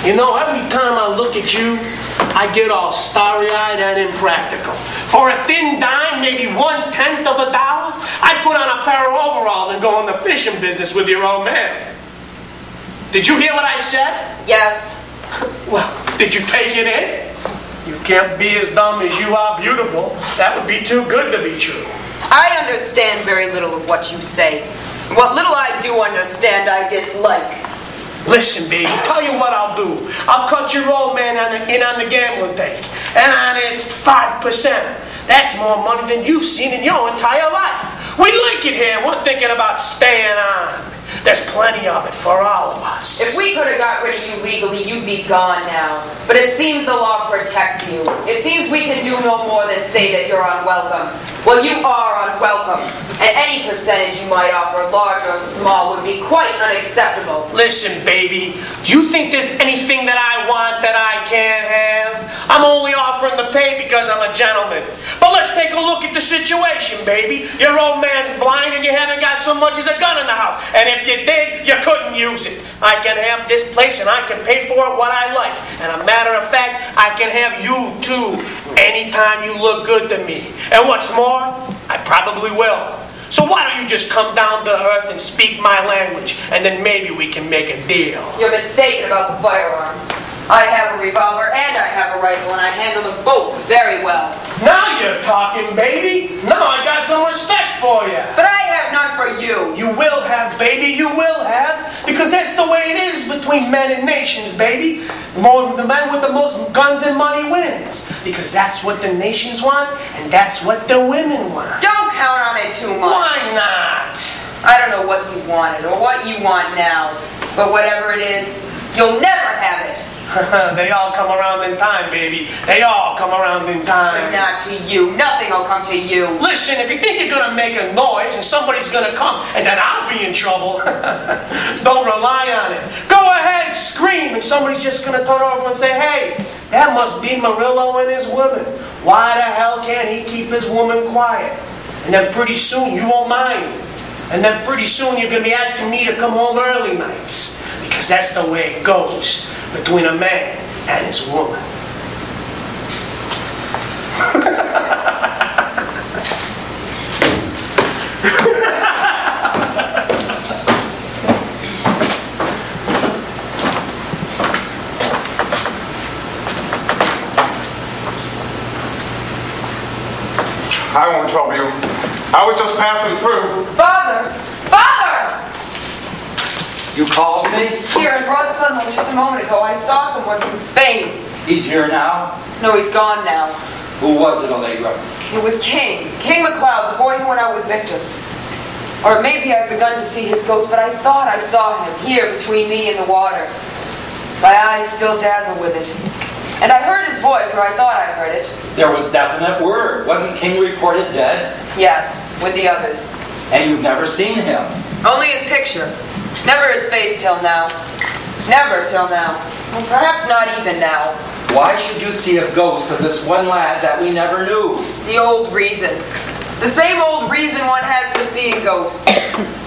You know, every time I look at you, I get all starry-eyed and impractical. For a thin dime, maybe 1/10 of a dollar, I'd put on a pair of overalls and go in the fishing business with your old man. Did you hear what I said? Yes. Well, did you take it in? You can't be as dumb as you are beautiful. That would be too good to be true. I understand very little of what you say. What little I do understand, I dislike. Listen, baby, tell you what I'll do. I'll cut your old man in on the gambling take. An honest 5%. That's more money than you've seen in your entire life. We like it here. We're thinking about staying on. There's plenty of it for all of us. If we could have got rid of you legally, you'd be gone now. But it seems the law protects you. It seems we can do no more than say that you're unwelcome. Well, you are unwelcome. And any percentage you might offer, large or small, would be quite unacceptable. Listen, baby, do you think there's anything that I want that I can't have? I'm only offering the pay because I'm a gentleman. But let's take a look at the situation, baby. Your old man's blind and you haven't got so much as a gun in the house. And if you did, you couldn't use it. I can have this place and I can pay for it what I like. And a matter of fact, I can have you too, anytime you look good to me. And what's more, I probably will. So why don't you just come down to earth and speak my language, and then maybe we can make a deal. You're mistaken about the firearms. I have a revolver and I have a rifle, and I handle them both very well. Now you're talking, baby. Now I got some respect for you. But I have none for you. You will have, baby, you will have. Because that's the way it is between men and nations, baby. The man with the most guns and money wins. Because that's what the nations want, and that's what the women want. Don't count on it too much. Why not? I don't know what you wanted or what you want now. But whatever it is, you'll never have it. They all come around in time, baby. They all come around in time. But not to you. Nothing will come to you. Listen, if you think you're going to make a noise and somebody's going to come and then I'll be in trouble, don't rely on it. Go ahead, scream, and somebody's just going to turn over and say, hey, that must be Murillo and his woman. Why the hell can't he keep his woman quiet? And then pretty soon you won't mind. And then pretty soon you're going to be asking me to come home early nights. Because that's the way it goes between a man and his woman. I won't trouble you. I was just passing through. Father! Father! You called me? Here in broad sunlight just a moment ago, I saw someone from Spain. He's here now? No, he's gone now. Who was it, Allegra? It was King. King McLeod, the boy who went out with Victor. Or maybe I've begun to see his ghost, but I thought I saw him here between me and the water. My eyes still dazzle with it. And I heard his voice, or I thought I heard it. There was definite word. Wasn't King reported dead? Yes, with the others. And you've never seen him? Only his picture. Never his face till now. Never till now. Well, perhaps not even now. Why should you see a ghost of this one lad that we never knew? The old reason. The same old reason one has for seeing ghosts.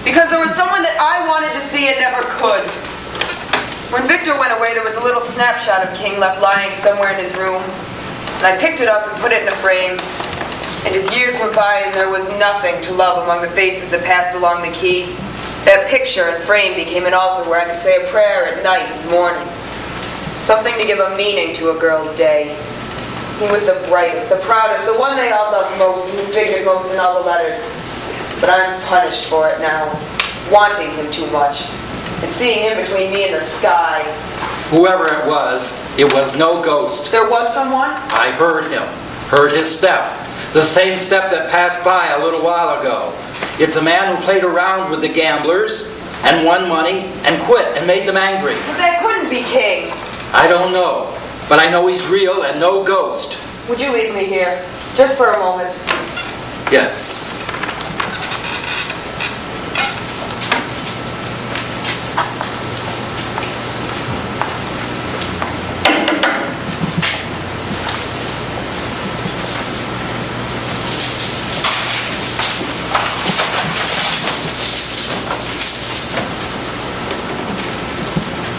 Because there was someone that I wanted to see and never could. When Victor went away, there was a little snapshot of King left lying somewhere in his room. And I picked it up and put it in a frame. And as years went by and there was nothing to love among the faces that passed along the quay, that picture and frame became an altar where I could say a prayer at night and morning. Something to give a meaning to a girl's day. He was the brightest, the proudest, the one they all loved most and who figured most in all the letters. But I'm punished for it now, wanting him too much. And seeing him between me and the sky. Whoever it was no ghost. There was someone? I heard him. Heard his step. The same step that passed by a little while ago. It's a man who played around with the gamblers and won money and quit and made them angry. But that couldn't be King. I don't know. But I know he's real and no ghost. Would you leave me here? Just for a moment. Yes.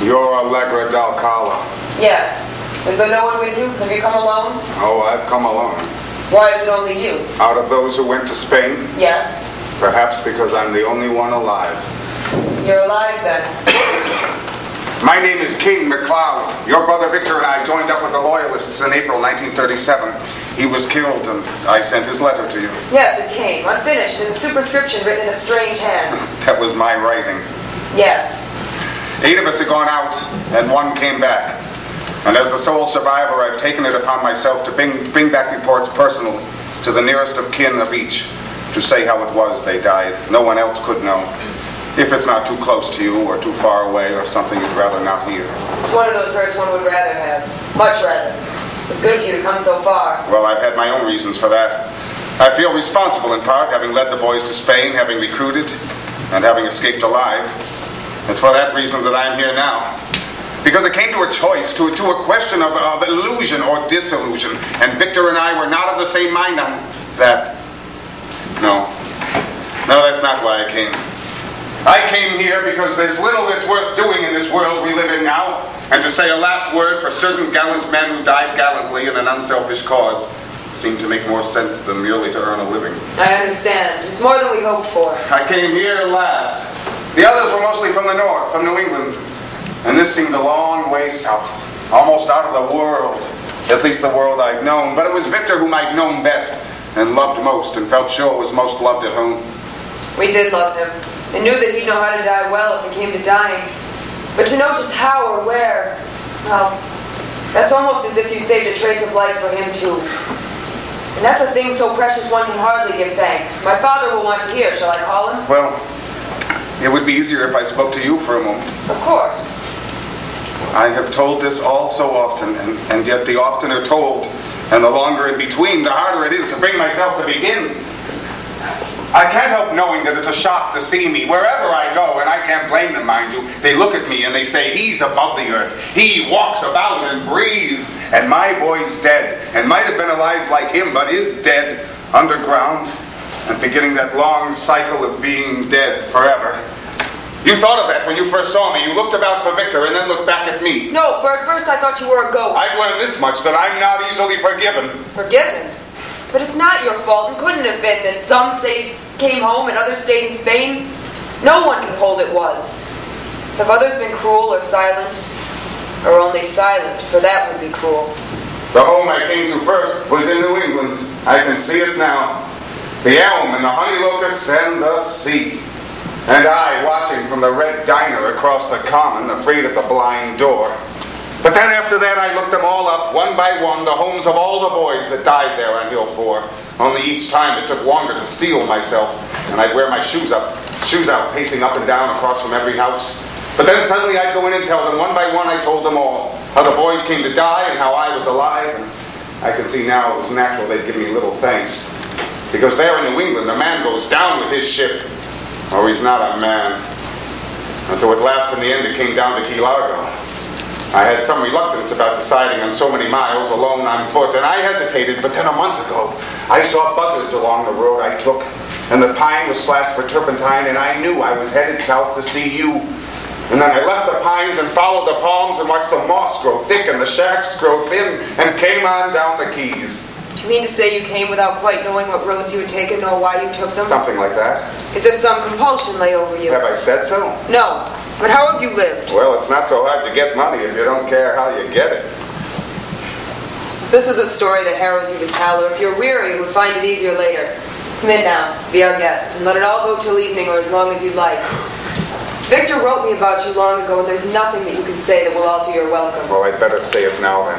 You're Allegra Dalcala. Yes. Is there no one with you? Have you come alone? Oh, I've come alone. Why is it only you? Out of those who went to Spain? Yes. Perhaps because I'm the only one alive. You're alive then. My name is King McLeod. Your brother Victor and I joined up with the Loyalists in April 1937. He was killed and I sent his letter to you. Yes, it came. Unfinished and the superscription written in a strange hand. That was my writing. Yes. 8 of us had gone out and 1 came back. And as the sole survivor, I've taken it upon myself to bring back reports personally to the nearest of kin of each to say how it was they died. No one else could know. If it's not too close to you or too far away or something you'd rather not hear. It's one of those hurts one would rather have. Much rather. It's good of you to come so far. Well, I've had my own reasons for that. I feel responsible in part, having led the boys to Spain, having recruited, and having escaped alive. It's for that reason that I'm here now. Because it came to a choice, to a question of illusion or disillusion. And Victor and I were not of the same mind on that. No, that's not why I came. I came here because there's little that's worth doing in this world we live in now. And to say a last word for certain gallant men who died gallantly in an unselfish cause seemed to make more sense than merely to earn a living. I understand. It's more than we hoped for. I came here last. The others were mostly from the north, from New England. And this seemed a long way south, almost out of the world, at least the world I'd known. But it was Victor whom I'd known best and loved most and felt sure was most loved at home. We did love him and knew that he'd know how to die well if it came to dying. But to know just how or where, well, that's almost as if you saved a trace of life for him too. And that's a thing so precious one can hardly give thanks. My father will want to hear. Shall I call him? Well, it would be easier if I spoke to you for a moment. Of course. I have told this all so often, and yet the oftener told, and the longer in between, the harder it is to bring myself to begin. I can't help knowing that it's a shock to see me, wherever I go, and I can't blame them, mind you. They look at me and they say, he's above the earth. He walks about and breathes, and my boy's dead, and might have been alive like him, but is dead, underground, and beginning that long cycle of being dead forever. You thought of that when you first saw me. You looked about for Victor and then looked back at me. No, for at first I thought you were a ghost. I've learned this much, that I'm not easily forgiven. Forgiven? But it's not your fault and couldn't have been that some came home and others stayed in Spain. No one can hold it was. Have others been cruel or silent? Or only silent, for that would be cruel. The home I came to first was in New England. I can see it now. The elm and the honey locust and the sea. And I watching from the red diner across the common, afraid of the blind door. But then after that I looked them all up, one by one, the homes of all the boys that died there on Hill 4. Only each time it took longer to steel myself, and I'd wear my shoes out, pacing up and down across from every house. But then suddenly I'd go in and tell them, one by one I told them all, how the boys came to die and how I was alive. And I can see now it was natural they'd give me little thanks. Because there in New England, a man goes down with his ship, or he's not a man. Until at last in the end it came down to Key Largo. I had some reluctance about deciding on so many miles alone on foot, and I hesitated, but then a month ago, I saw buzzards along the road I took, and the pine was slashed for turpentine, and I knew I was headed south to see you. And then I left the pines and followed the palms and watched the moss grow thick and the shacks grow thin, and came on down the Keys. Do you mean to say you came without quite knowing what roads you had taken nor why you took them? Something like that. As if some compulsion lay over you. Have I said so? No. But how have you lived? Well, it's not so hard to get money if you don't care how you get it. This is a story that harrows you to tell, or if you're weary, you would find it easier later. Come in now, be our guest, and let it all go till evening or as long as you'd like. Victor wrote me about you long ago, and there's nothing that you can say that will alter your welcome. Well, I'd better say it now, then.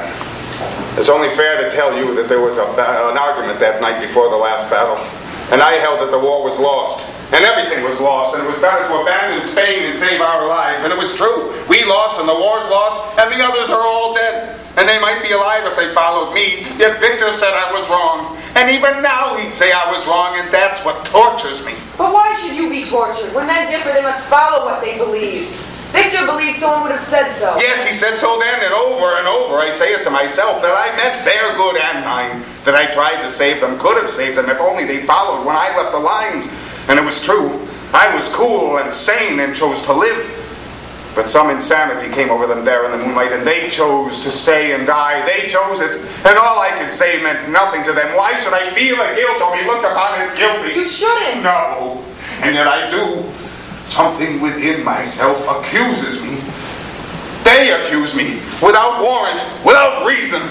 It's only fair to tell you that there was an argument that night before the last battle, and I held that the war was lost. And everything was lost, and it was better to abandon Spain and save our lives. And it was true. We lost, and the war's lost, and the others are all dead. And they might be alive if they followed me, yet Victor said I was wrong. And even now he'd say I was wrong, and that's what tortures me. But why should you be tortured? When men differ, they must follow what they believe. Victor believes someone would have said so. Yes, he said so then, and over I say it to myself, that I meant their good and mine, that I tried to save them, could have saved them, if only they followed when I left the lines. And it was true. I was cool and sane and chose to live. But some insanity came over them there in the moonlight, and they chose to stay and die. They chose it, and all I could say meant nothing to them. Why should I feel a guilt or be looked upon as guilty? You shouldn't. No, and yet I do. Something within myself accuses me. They accuse me, without warrant, without reason,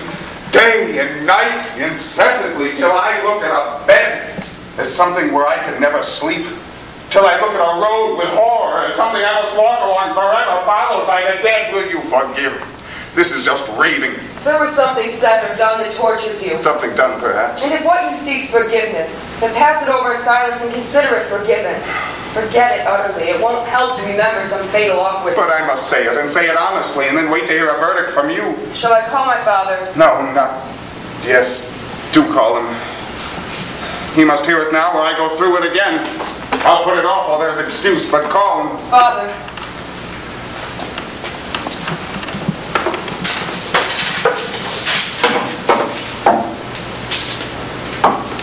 day and night, incessantly, till I look at a bed as something where I can never sleep, till I look at a road with horror as something I must walk along forever, followed by the dead. Will you forgive? This is just raving. There was something said or done that tortures you. Something done, perhaps. And if what you seek's forgiveness, then pass it over in silence and consider it forgiven. Forget it utterly. It won't help to remember some fatal awkwardness. But I must say it, and say it honestly, and then wait to hear a verdict from you. Shall I call my father? No, not... Yes, do call him. He must hear it now, or I go through it again. I'll put it off while there's excuse, but call him. Father.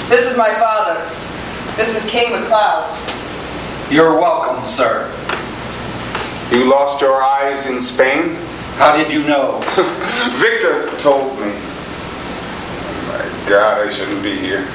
This is my father. This is King McLeod. You're welcome, sir. You lost your eyes in Spain? How did you know? Victor told me. God, I shouldn't be here.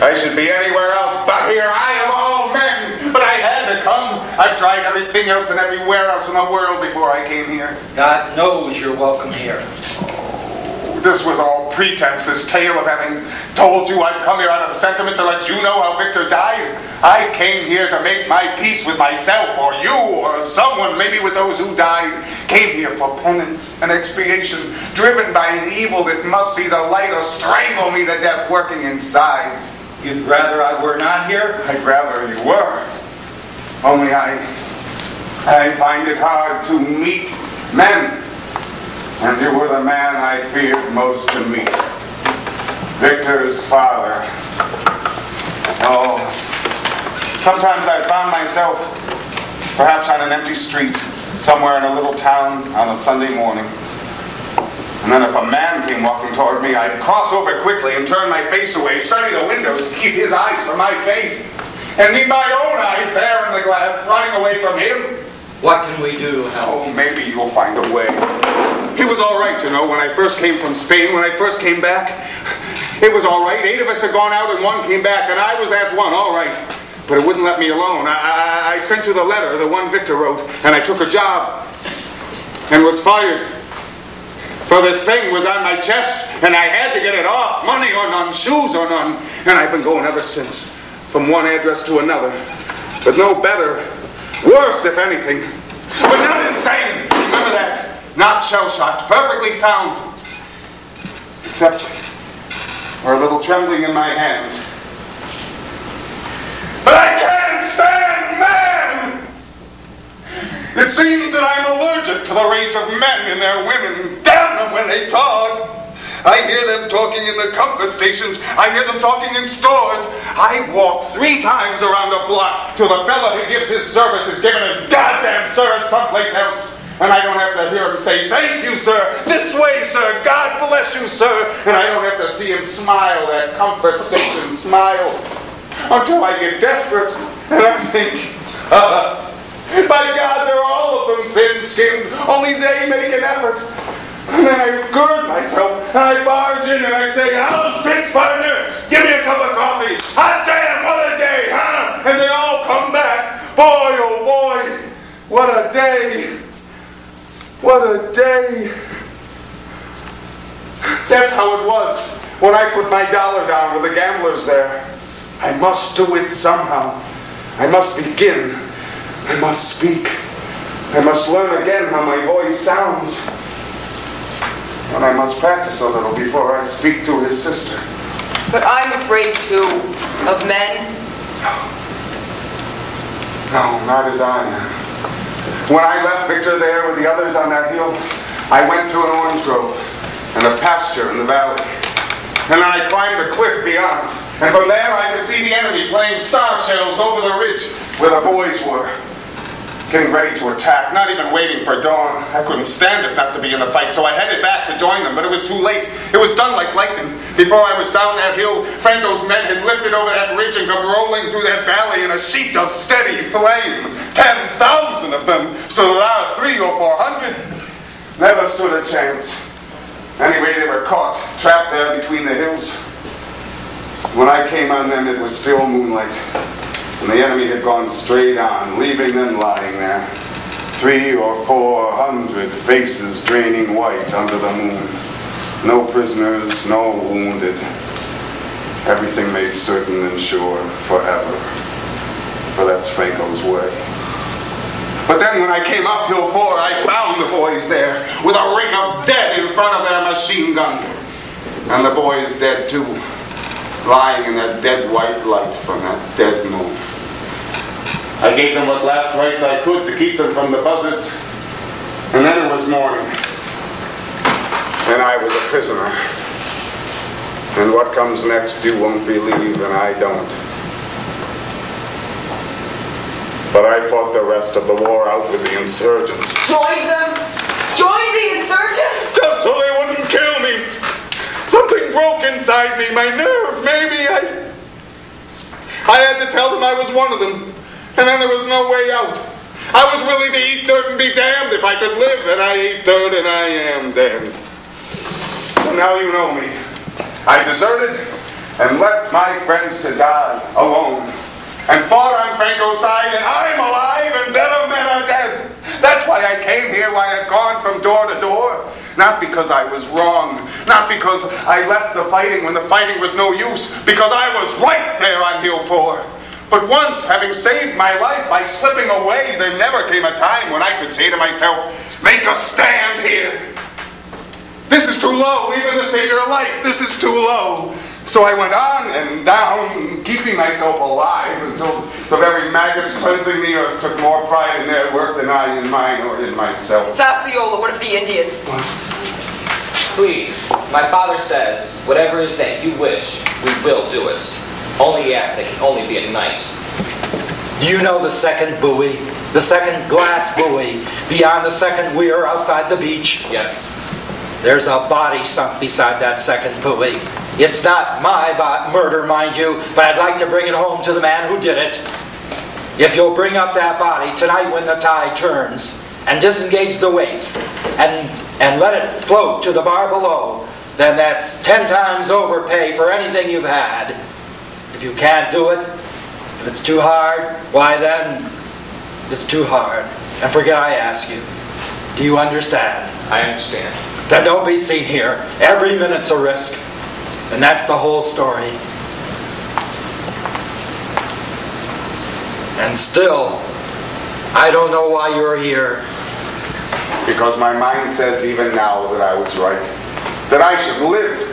I should be anywhere else but here. I am all men, but I had to come. I've tried everything else and everywhere else in the world before I came here. God knows you're welcome here. Oh, this was all pretense, this tale of having told you I'd come here out of sentiment to let you know how Victor died. I came here to make my peace with myself, or you, or someone, maybe with those who died. Came here for penance and expiation, driven by an evil that must see the light or strangle me to death working inside. You'd rather I were not here? I'd rather you were. Only I find it hard to meet men. And you were the man I feared most to meet. Victor's father. Oh, sometimes I found myself perhaps on an empty street, somewhere in a little town on a Sunday morning. And then if a man came walking toward me, I'd cross over quickly and turn my face away, study the windows to keep his eyes from my face, and meet my own eyes there in the glass, running away from him. What can we do to help? Oh, maybe you'll find a way. He was all right, you know, when I first came from Spain, when I first came back. It was all right. 8 of us had gone out and 1 came back, and I was that one, all right. But it wouldn't let me alone. I sent you the letter, the one Victor wrote, and I took a job and was fired. For this thing was on my chest, and I had to get it off. Money or none, shoes or none. And I've been going ever since, from one address to another. But no better. Worse, if anything. But not insane. Remember that. Not shell-shocked. Perfectly sound. Except for a little trembling in my hands. But I can't stand men! It seems that I'm allergic to the race of men and their women. Damn them when they talk. I hear them talking in the comfort stations. I hear them talking in stores. I walk 3 times around a block till the fella who gives his service is giving his goddamn service someplace else. And I don't have to hear him say, "Thank you, sir. This way, sir. God bless you, sir." And I don't have to see him smile, that comfort station smile. Until I get desperate and I think, by God, they're all of them thin-skinned. Only they make an effort. And then I gird myself, and I barge in, and I say, "How's Big Partner? Give me a cup of coffee. Hot damn, what a day, huh?" And they all come back. Boy, oh boy, what a day. What a day. That's how it was when I put my dollar down with the gamblers there. I must do it somehow. I must begin. I must speak. I must learn again how my voice sounds. And I must practice a little before I speak to his sister. But I'm afraid, too, of men. No, not as I am. When I left Victor there with the others on that hill, I went through an orange grove and a pasture in the valley. And then I climbed the cliff beyond. And from there I could see the enemy playing star shells over the ridge where the boys were. Getting ready to attack, not even waiting for dawn. I couldn't stand it not to be in the fight, so I headed back to join them, but it was too late. It was done like lightning. Before I was down that hill, Franco's men had lifted over that ridge and come rolling through that valley in a sheet of steady flame. 10,000 of them, so that out of 300 or 400 never stood a chance. Anyway, they were caught, trapped there between the hills. When I came on them, it was still moonlight. And the enemy had gone straight on, leaving them lying there. 300 or 400 faces draining white under the moon. No prisoners, no wounded. Everything made certain and sure forever. For that's Franco's way. But then when I came up Hill 4, I found the boys there, with a ring of dead in front of their machine gun. And the boys dead too, lying in that dead white light from that dead moon. I gave them what last rites I could to keep them from the buzzards. And then it was morning. And I was a prisoner. And what comes next you won't believe, and I don't. But I fought the rest of the war out with the insurgents. Joined them? Joined the insurgents? Just so they wouldn't kill me. Something broke inside me, my nerve, maybe. I had to tell them I was one of them. And then there was no way out. I was willing to eat dirt and be damned if I could live, and I eat dirt and I am damned. So now you know me. I deserted and left my friends to die alone. And fought on Franco's side, and I'm alive and better men are dead. That's why I came here, why I've gone from door to door. Not because I was wrong, not because I left the fighting when the fighting was no use, because I was right there on Hill 4. But once, having saved my life by slipping away, there never came a time when I could say to myself, "Make a stand here. This is too low, even to save your life. This is too low." So I went on and down, keeping myself alive until the very maggots cleansing the earth took more pride in their work than I in mine or in myself. It's Osceola, one of the Indians. Please, my father says, whatever it is that you wish, we will do it. Only ask that he only be at night. Do you know the second buoy? The second glass buoy beyond the second weir outside the beach? Yes. There's a body sunk beside that second buoy. It's not my murder, mind you, but I'd like to bring it home to the man who did it. If you'll bring up that body tonight when the tide turns, and disengage the weights, and let it float to the bar below, then that's 10 times overpay for anything you've had. If you can't do it, if it's too hard, why then, it's too hard. And forget I ask you. Do you understand? I understand. then don't be seen here. Every minute's a risk. And that's the whole story. And still, I don't know why you're here. Because my mind says even now that I was right. That I should live.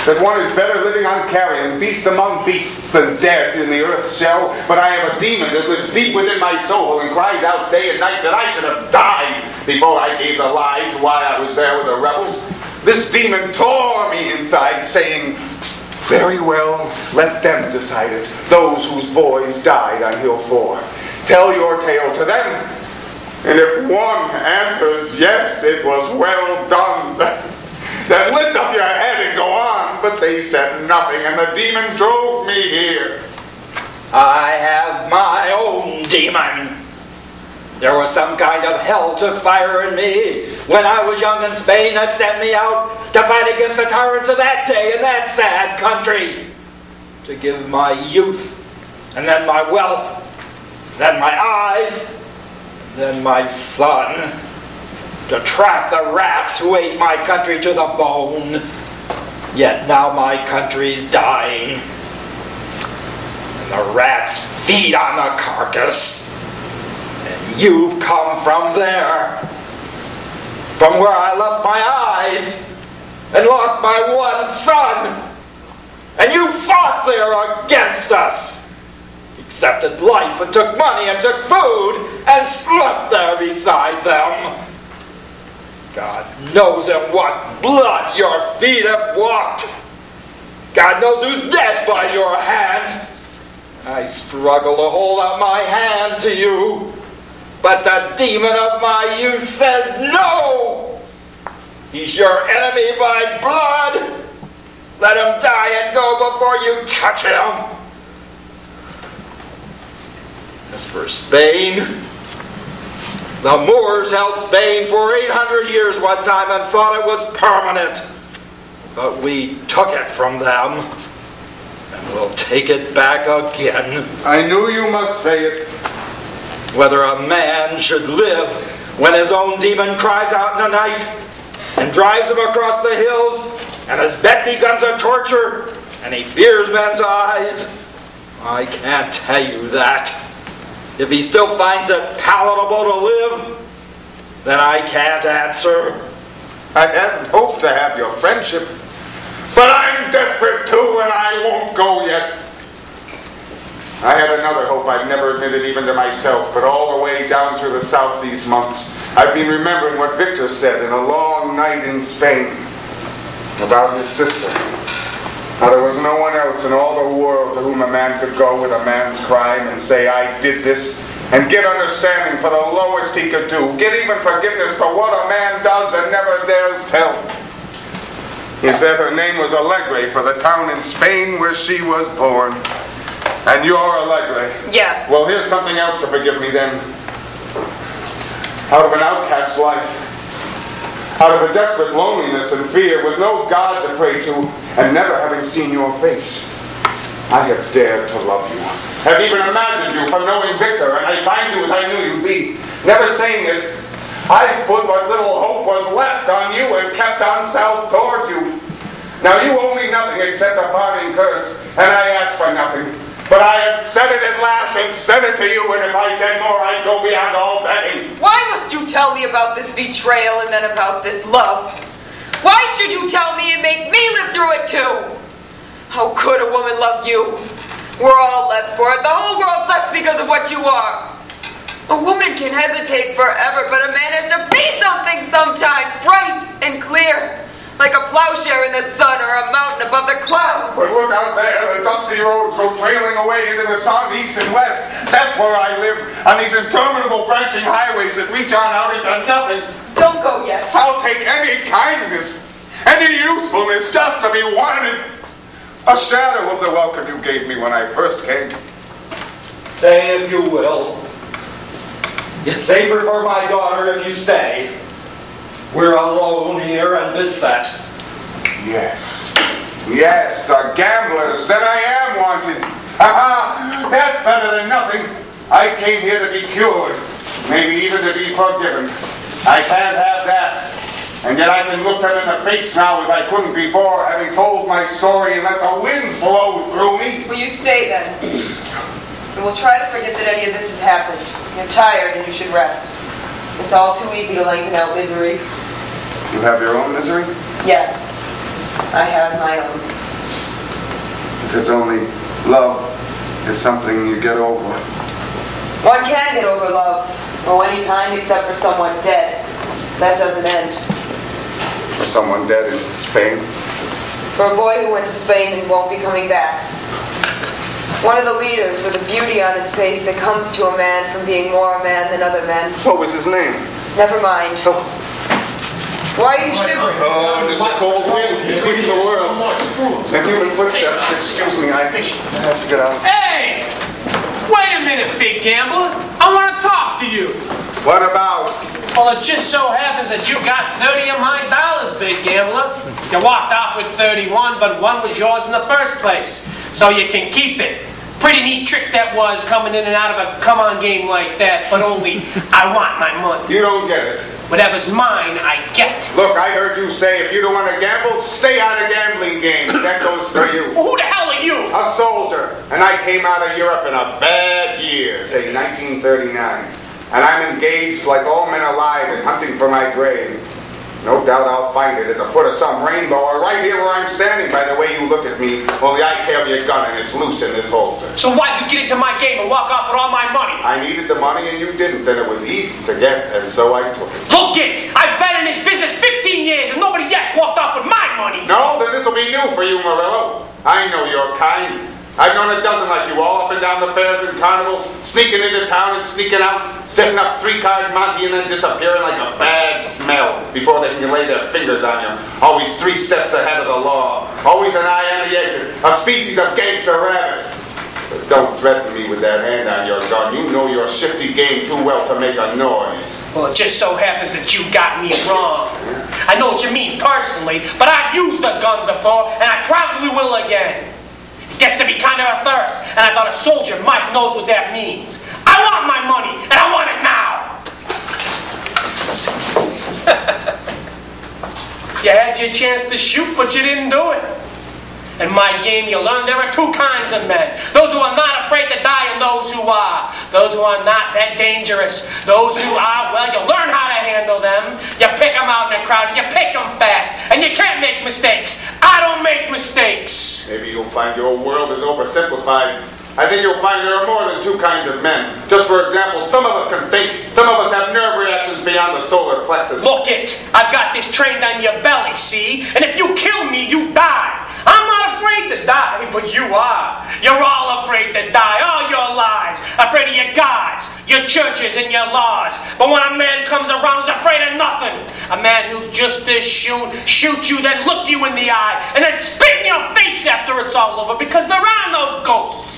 That one is better living on carrion, beast among beasts, than death in the earth's shell. But I have a demon that lives deep within my soul and cries out day and night that I should have died before I gave the lie to why I was there with the rebels. This demon tore me inside, saying, very well, let them decide it, those whose boys died on Hill 4. Tell your tale to them, and if one answers yes, it was well done, then lift up your head and go on. But they said nothing, and the demon drove me here. I have my own demon. There was some kind of hell took fire in me when I was young in Spain that sent me out to fight against the tyrants of that day in that sad country. To give my youth, and then my wealth, then my eyes, then my son, to trap the rats who ate my country to the bone. Yet now my country's dying, and the rats feed on the carcass. And you've come from there, from where I left my eyes and lost my one son. And you fought there against us, accepted life and took money and took food and slept there beside them. God knows in what blood your feet have walked. God knows who's dead by your hand. I struggle to hold out my hand to you, but the demon of my youth says no. He's your enemy by blood. Let him die and go before you touch him. As for Spain, the Moors held Spain for 800 years one time and thought it was permanent. But we took it from them, and we'll take it back again. I knew you must say it. Whether a man should live when his own demon cries out in the night and drives him across the hills, and his bed becomes a torture, and he fears men's eyes, I can't tell you that. If he still finds it palatable to live, then I can't answer. I hadn't hoped to have your friendship, but I'm desperate too, and I won't go yet. I had another hope I'd never admitted even to myself, but all the way down through the south these months, I've been remembering what Victor said in a long night in Spain about his sister. How there was no one else in all the world to whom a man could go with a man's crime and say, I did this, and get understanding for the lowest he could do. Get even forgiveness for what a man does and never dares tell. He said her name was Alegre for the town in Spain where she was born. And you're Alegre. Yes. Well, here's something else to forgive me then. Out of an outcast's life, out of a desperate loneliness and fear, with no God to pray to, and never having seen your face, I have dared to love you. Have even imagined you from knowing Victor, and I find you as I knew you'd be. Never saying it, I've put what little hope was left on you and kept on south toward you. Now you owe me nothing except a parting curse, and I ask for nothing. But I have said it at last and said it to you, and if I said more, I'd go beyond all betting. Why must you tell me about this betrayal and then about this love? Why should you tell me and make me live through it too? How could a woman love you? We're all less for it. The whole world's less because of what you are. A woman can hesitate forever, but a man has to be something sometime, bright and clear. Like a plowshare in the sun or a mountain above the clouds. But look out there, the dusty roads go trailing away into the sun, east and west. That's where I live, on these interminable branching highways that reach on out into nothing. Don't go yet. I'll take any kindness, any usefulness, just to be wanted. A shadow of the welcome you gave me when I first came. Stay if you will. It's safer for my daughter if you stay. We're alone here and beset. Yes. Yes, the gamblers. Then I am wanted. Ha-ha! That's better than nothing. I came here to be cured. Maybe even to be forgiven. I can't have that. And yet I can look them in the face now as I couldn't before, having told my story and let the winds blow through me. Will you stay then? And we'll try to forget that any of this has happened. You're tired and you should rest. It's all too easy to lengthen out misery. You have your own misery? Yes, I have my own. If it's only love, it's something you get over. One can get over love, or any kind except for someone dead. That doesn't end. For someone dead in Spain? For a boy who went to Spain and won't be coming back. One of the leaders with a beauty on his face that comes to a man from being more a man than other men. What was his name? Never mind. Oh. Why are you shivering? Oh, just the cold winds between the worlds. And human footsteps. Excuse me, I have to get out. Hey! Wait a minute, big gambler. I want to talk to you. What about? Well, it just so happens that you got 30 of my dollars, big gambler. You walked off with 31, but one was yours in the first place. So you can keep it. Pretty neat trick that was, coming in and out of a come-on game like that, but only I want my money. You don't get it. Whatever's mine, I get. Look, I heard you say if you don't want to gamble, stay out of gambling games. That goes for you. Well, who the hell are you? A soldier. And I came out of Europe in a bad year, say 1939. And I'm engaged like all men alive in hunting for my grave. No doubt I'll find it at the foot of some rainbow or right here where I'm standing by the way you look at me, only I carry a gun and it's loose in this holster. So why'd you get into my game and walk off with all my money? I needed the money and you didn't, then it was easy to get, and so I took it. Look it! I've been in this business 15 years and nobody yet's walked off with my money! No, then this'll be new for you, Murillo. I know your kind. I've known a dozen like you, all up and down the fairs and carnivals, sneaking into town and sneaking out, setting up three-card Monte and then disappearing like a bad smell before they can lay their fingers on you. Always 3 steps ahead of the law. Always an eye on the exit. A species of gangster rabbit. But don't threaten me with that hand on your gun. You know your shifty game too well to make a noise. Well, it just so happens that you got me wrong. I know what you mean personally, but I've used a gun before, and I probably will again. It gets to be kind of a thirst, and I thought a soldier might knows what that means. I want my money, and I want it now. You had your chance to shoot, but you didn't do it. In my game, you learn there are 2 kinds of men. Those who are not afraid to die and those who are. Those who are not that dangerous. Those who are, well, you learn how to handle them. You pick them out in the crowd and you pick them fast. And you can't make mistakes. I don't make mistakes. Maybe you'll find your world is oversimplified. I think you'll find there are more than 2 kinds of men. Just for example, some of us can think. Some of us have nerve reactions beyond the solar plexus. Look it. I've got this trained on your belly, see? And if you kill me, you die. I'm not afraid to die, but you are. You're all afraid to die, all your lives. Afraid of your gods, your churches, and your laws. But when a man comes around who's afraid of nothing, a man who's just as soon shoot you, then look you in the eye, and then spit in your face after it's all over, because there are no ghosts.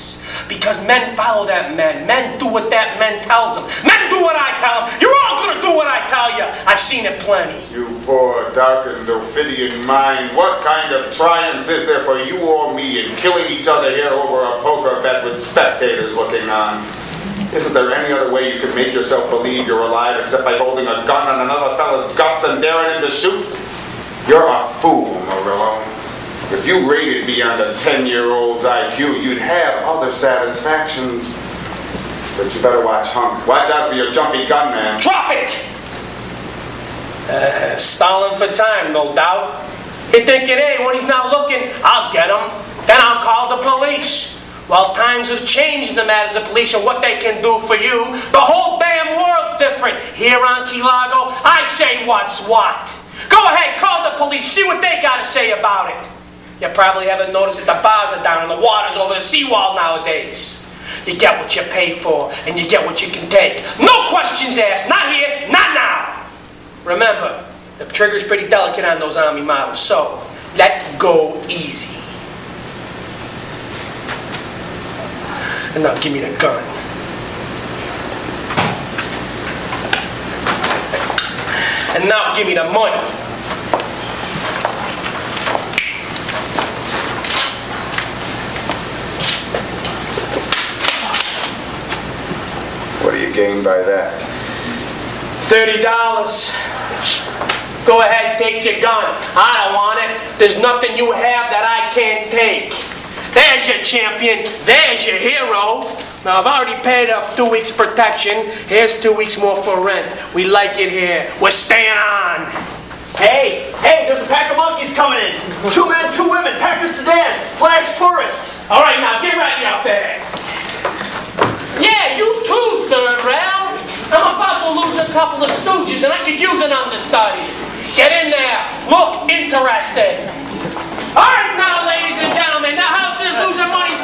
Because men follow that man. Men do what that man tells them. Men do what I tell them. You're all going to do what I tell you. I've seen it plenty. You poor, darkened Ophidian mind. What kind of triumph is there for you or me in killing each other here over a poker bet with spectators looking on? Isn't there any other way you could make yourself believe you're alive except by holding a gun on another fella's guts and daring him to shoot? You're a fool, Murillo. If you rated me on the 10-year-old's IQ, you'd have other satisfactions. But you better watch Hunk. Watch out for your jumpy gun, man. Drop it! Stalling for time, no doubt. You're thinking, hey, when he's not looking, I'll get him. Then I'll call the police. Well, times have changed in the matters of police and what they can do for you. The whole damn world's different. Here on Key Largo, I say what's what. Go ahead, call the police. See what they got to say about it. You probably haven't noticed that the bars are down and the water's over the seawall nowadays. You get what you pay for, and you get what you can take. No questions asked. Not here, not now. Remember, the trigger's pretty delicate on those Army models, so let go easy. And now give me the gun. And now give me the money. What do you gain by that? $30. Go ahead, take your gun. I don't want it. There's nothing you have that I can't take. There's your champion. There's your hero. Now, I've already paid up 2 weeks' protection. Here's 2 weeks more for rent. We like it here. We're staying on. Hey, there's a pack of monkeys coming in. 2 men, 2 women, Packard sedan, flash tourists. All right, now, get ready up there. Yeah, you too, third round. I'm about to lose a couple of stooges, and I could use an understudy. Get in there. Look interested. All right, now, ladies and gentlemen, the house is losing money